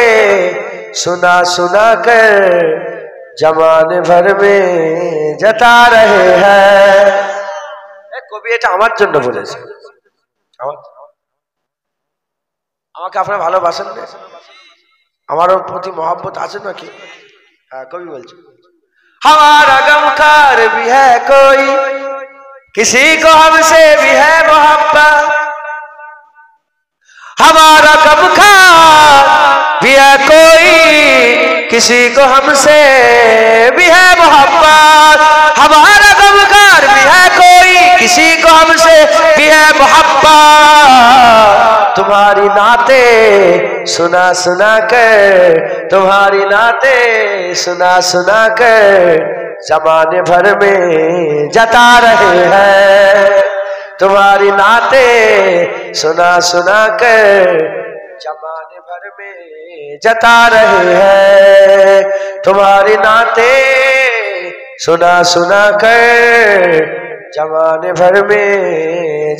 सुना सुना कर जमाने भर में जता रहे हैं। কবি এটা আমার জন্য বলেছে। আমাকে আপনারা ভালোবাসেন না? আমার প্রতি मोहब्बत আছে নাকি? হ্যাঁ, কবি বলছে हमारा गमखार भी है कोई किसी को हमसे भी है मोहब्बत। हमारा गमखार भी है कोई किसी को हमसे भी है मोहब्बत। हमारा गमखार भी है कोई किसी को हमसे भी है मोहब्बत। तुम्हारी नाते सुना सुना कर, तुम्हारी नाते सुना सुना कर जमाने भर में जता रहे हैं। तुम्हारी नाते सुना सुना कर जमाने भर में जता रहे हैं। तुम्हारी नाते सुना सुना कर जमाने भर में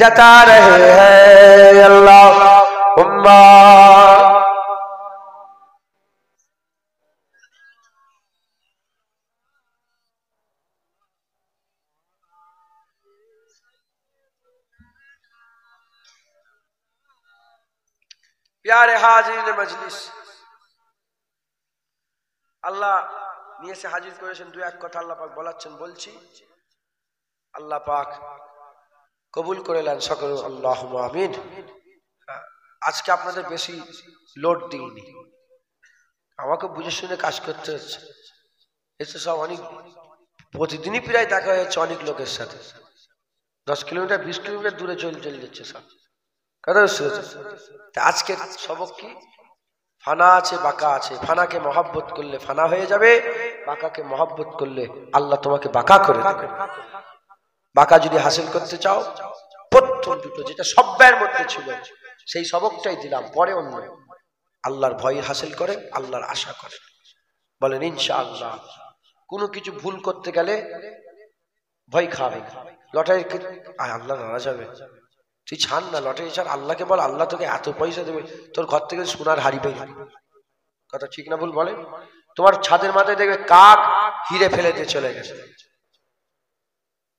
जता रहे हैं। अल्लाहुम्मा प्यारे हाजिरीन मजलिस, আল্লাহ নিয়ে এসে হাজির করেছেন। দু এক কথা আল্লাহ পাক বলাচ্ছেন, বলছি আল্লাহ পাক কবুল করে নেন সকলে আল্লাহুম্মা আমিন। আজকে আপনাদের বেশি লোড দিইনি, আমাকে বুঝে শুনে কাজ করতে হচ্ছে। এসে সব অনেক প্রতিদিনই প্রায় দেখা হচ্ছে অনেক লোকের সাথে, 10 কিলোমিটার 20 কিলোমিটার দূরে চলে যাচ্ছে সব কথা হচ্ছে। আজকের সবক কি? ফানা আছে বাঁকা আছে। ফানাকে মহব্বত করলে ফানা হয়ে যাবে, বাঁকাকে মহব্বত করলে আল্লাহ তোমাকে বাঁকা করে দেবে। বাঁকা যদি হাসিল করতে চাও, প্রথম দুটো যেটা সব্যের মধ্যে ছিল সেই সবকটাই দিলাম, পরে অন্য। আল্লাহর ভয় হাসিল করেন, আল্লাহর আশা করেন, বলেন ইনশাআল্লাহ। কোনো কিছু ভুল করতে গেলে ভয় খাবে। লটারি আল্লাহ নারাজ হবে, তুই ছাড় না লটারি ছাড়। আল্লাহকে বল আল্লাহ তোকে এত পয়সা দেবে, তোর ঘর থেকে সোনার হাড়ি পাই। কথা ঠিক না ভুল বলে? তোমার ছাদের মাথায় দেখবে কাক হিরে ফেলে দিয়ে চলে গেছে,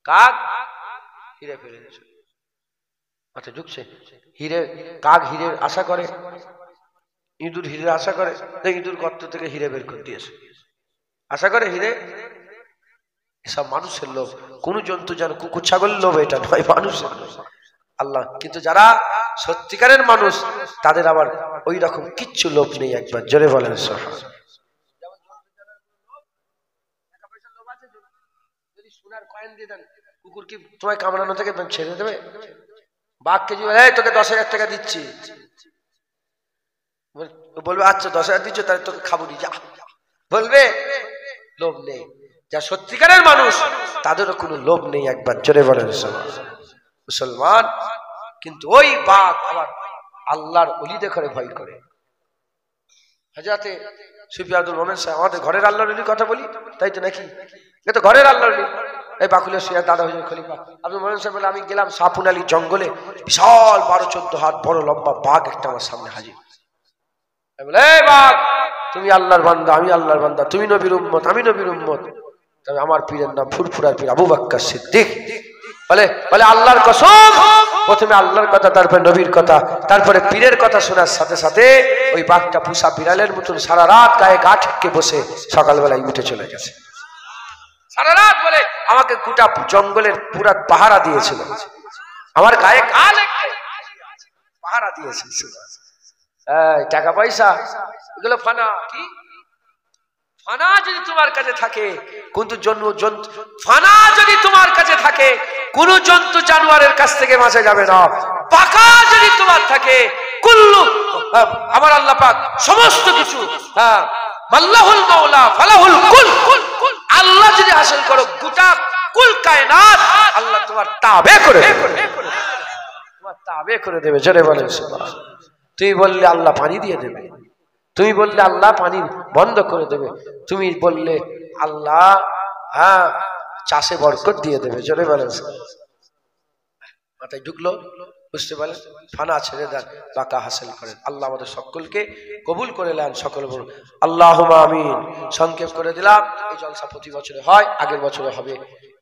কাক হিরে ফেলে দিয়ে চলে মাথায় ঢুকছে। হিরে কাক হিরের আশা করে, ইঁদুর হিরের আশা করে, ইঁদুর গর্ত থেকে হিরে বের করে দিয়েছে, আশা করে হিরে। এসব মানুষের লোভ। কোন জন্তু যেন কুকুর ছাগল লোভ, এটা নয়, মানুষের লোভ। আল্লাহ কিন্তু যারা সত্যিকারের মানুষ তাদের আবার ওই রকম কিচ্ছু লোভ নেই। একবার জোরে বলেন সুবহানাল্লাহ। কুকুর কি তোমায় কামড়ানো থেকে ছেড়ে দেবে? বাঘকে যদি তোকে 10,000 টাকা দিচ্ছি, বলবে আচ্ছা 10,000 দিচ্ছ তাহলে তোকে খাবো নি, যা। বলবে? লোভ নেই। যা সত্যিকারের মানুষ তাদেরও কোনো লোভ নেই। একবার জোরে বলেন মুসলমান। কিন্তু ওই বাঘ আবার আল্লাহর ওলিদের ঘরে ভয় করে। হযরতে সুফি আব্দুল মোমেন সাহেব, আমাদের ঘরের আল্লাহর ওলির কথা বলি, তাই তো নাকি? এ তো ঘরের আল্লাহর ওলি। এই বাকুলের সিরাজ দাদা হুজুর খলিফা আব্দুল মোমেন সাহেব বলে, আমি গেলাম সাপুন আলী জঙ্গলে, বিশাল 12-14 হাত বড় লম্বা বাঘ একটা আমার সামনে হাজির। বলে, এই বাঘ, তুমি আল্লাহর বান্দা, আমি আল্লাহর বান্দা, তুমি নবীর উম্মত, আমি নবীর উম্মত, তবে আমার পীরের নাম ফুরফুরার পীর আবু বকর সিদ্দিক। বলে আল্লাহর কসম, প্রথমে আল্লাহর কথা, তারপরে নবীর কথা, তারপরে পীরের কথা শোনার সাথে সাথে ওই বাঘটা পুষা বিড়ালের মতন সারা রাত গায়ে গা ঠেকে বসে সকালবেলায় উঠে চলে গেছে। সারা রাত বলে আমাকে গোটা জঙ্গলের পুরা পাহারা দিয়েছিল, আমার গায়ে গা লেগে পাহারা দিয়েছে। টাকা পয়সা এগুলো ফানা। কি ফানা যদি তোমার কাছে থাকে, কিন্তু ফানা যদি তোমার কাছে থাকে, কোন জন্তু জানোয়ারের কাছ থেকে বাঁচা যাবে না। পাকা যদি তোমার থাকে, কুল্লু আমার আল্লাহ পাক সমস্ত কিছু, আল্লাহুল মাওলা ফালাহুল কুল, আল্লাহ যদি হাসিল করো গোটা কুল কায়নাত আল্লাহ তোমার তাবে করে দেবে। জোরে বলেন সুবহানাল্লাহ। তুমি বললে আল্লাহ পানি দিয়ে দেবে, তুমি বললে আল্লাহ পানি বন্ধ করে দেবে, তুমি বললে আল্লাহ চাষে বরকত দিয়ে দেবে। জোরে বলেন। মাথায় ঢুকলো? বুঝতে পারলেন? ফানা ছেড়ে দেন, পাকা হাসিল করেন। আল্লাহ আমাদের সকলকে কবুল করে নেন। সকল বলুন আল্লাহুম্মা আমিন। সংক্ষেপ করে দিলাম। এই জলসা প্রতি বছরে হয়, আগের বছরে হবে।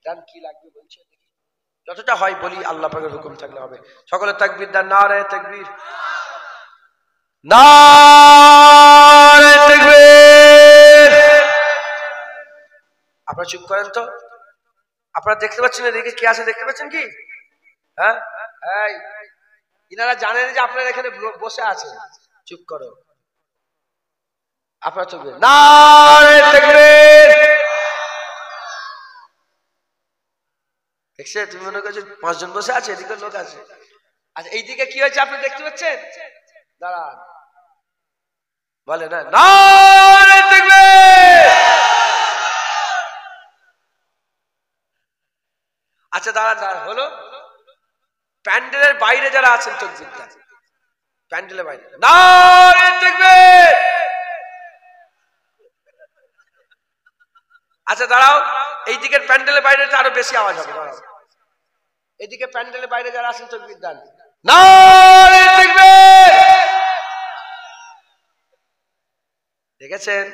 দেন কি লাগবে বলছে, যতটা হয় বলি, আল্লাহ পাকের হুকুম থাকলে হবে। সকলে তাকবীর দেন, নারে তাকবীর, নারে তাকবীর। আপনারা চুপ করেন তো। আপনারা দেখতে পাচ্ছেন এদিকে কে আছে? দেখতে পাচ্ছেন কি? হ্যাঁ, ইনারা জানেন যে আপনারা এখানে বসে আছেন। চুপ করো। আপনারা চুপ করেন। নারে তাকবীর। দেখছে, তুমি মনে করছো 5 জন বসে আছে, এদিকে লোক আছে। আচ্ছা, এইদিকে কি হয়েছে আপনি দেখতে পাচ্ছেন? দাঁড়ান, বলে না, নারে তাকবীর। আচ্ছা দাঁড়ান, হলো প্যান্ডেলের বাইরে যারা আছেন তাকবীর দেন। প্যান্ডেলের বাইরে নারে তাকবীর। আচ্ছা দাঁড়াও, এই দিকের প্যান্ডেলের বাইরে আরো বেশি আওয়াজ হবে। দাঁড়াও, এদিকে প্যান্ডেলের বাইরে যারা আছেন তাকবীর দেন, নারে তাকবীর। দেখেছেন?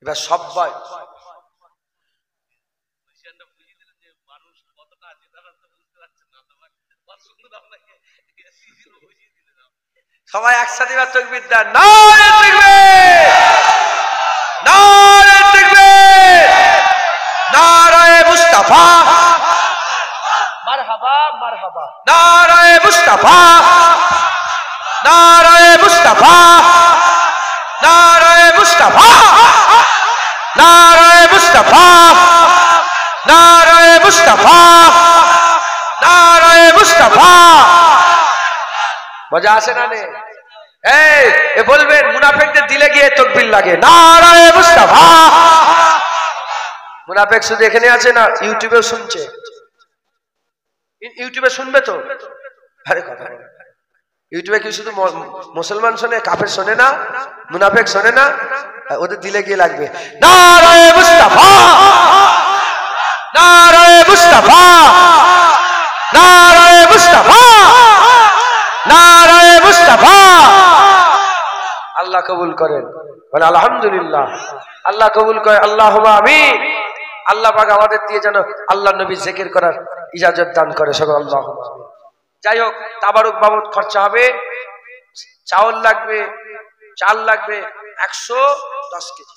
এবার সবাই সবাই একসাথে এবার তাকবীর দেন, নারে তাকবীর, নারে তাকবীর, নারায়ে মুস্তাফা, মারহাবা মারহাবা, নারায়ে মুস্তাফা, নারায়ে মুস্তাফা, নারায়ে মুস্তাফা, নারায়ে মুস্তাফা, নারায়ে মুস্তাফা, নারায়ে মুস্তাফা। মজা আসে না? এই বলবেন মুনাফিকদের দিলে গিয়ে তাকবীর লাগে, নারায়ে মুস্তাফা। মুনাফিক শুধু এখানে আছে না, ইউটিউবেও শুনছে। ইউটিউবে শুনবে তো? আরে কথা বলে, ইউটিউবে কি শুধু মুসলমান শোনে, কাফের শোনে না, মুনাফিক শোনে না? ওদের দিলে গিয়ে লাগবে, নারায়ে মুস্তাফা, নারায়ে মুস্তাফা, নারায়ে মুস্তাফা, নারায়ে মুস্তাফা। আল্লাহ কবুল করেন, বলে আলহামদুলিল্লাহ। আল্লাহ কবুল করে, আল্লাহুম্মা আমিন। আল্লাহ পাক আমাদের দিয়ে যেন আল্লাহ নবী জিকির করার ইজাজত দান করে, সকল আল্লাহুম্মা আমিন। যাই হোক, তাবারুক বাবদ খরচা হবে, চাল লাগবে 110 কেজি।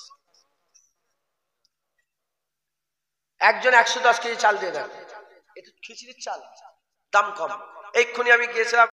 একজন 110 কেজি চাল দিয়ে দেন। এটা খিচুড়ির চাল, দাম কম। এক্ষুনি আমি গিয়েছিলাম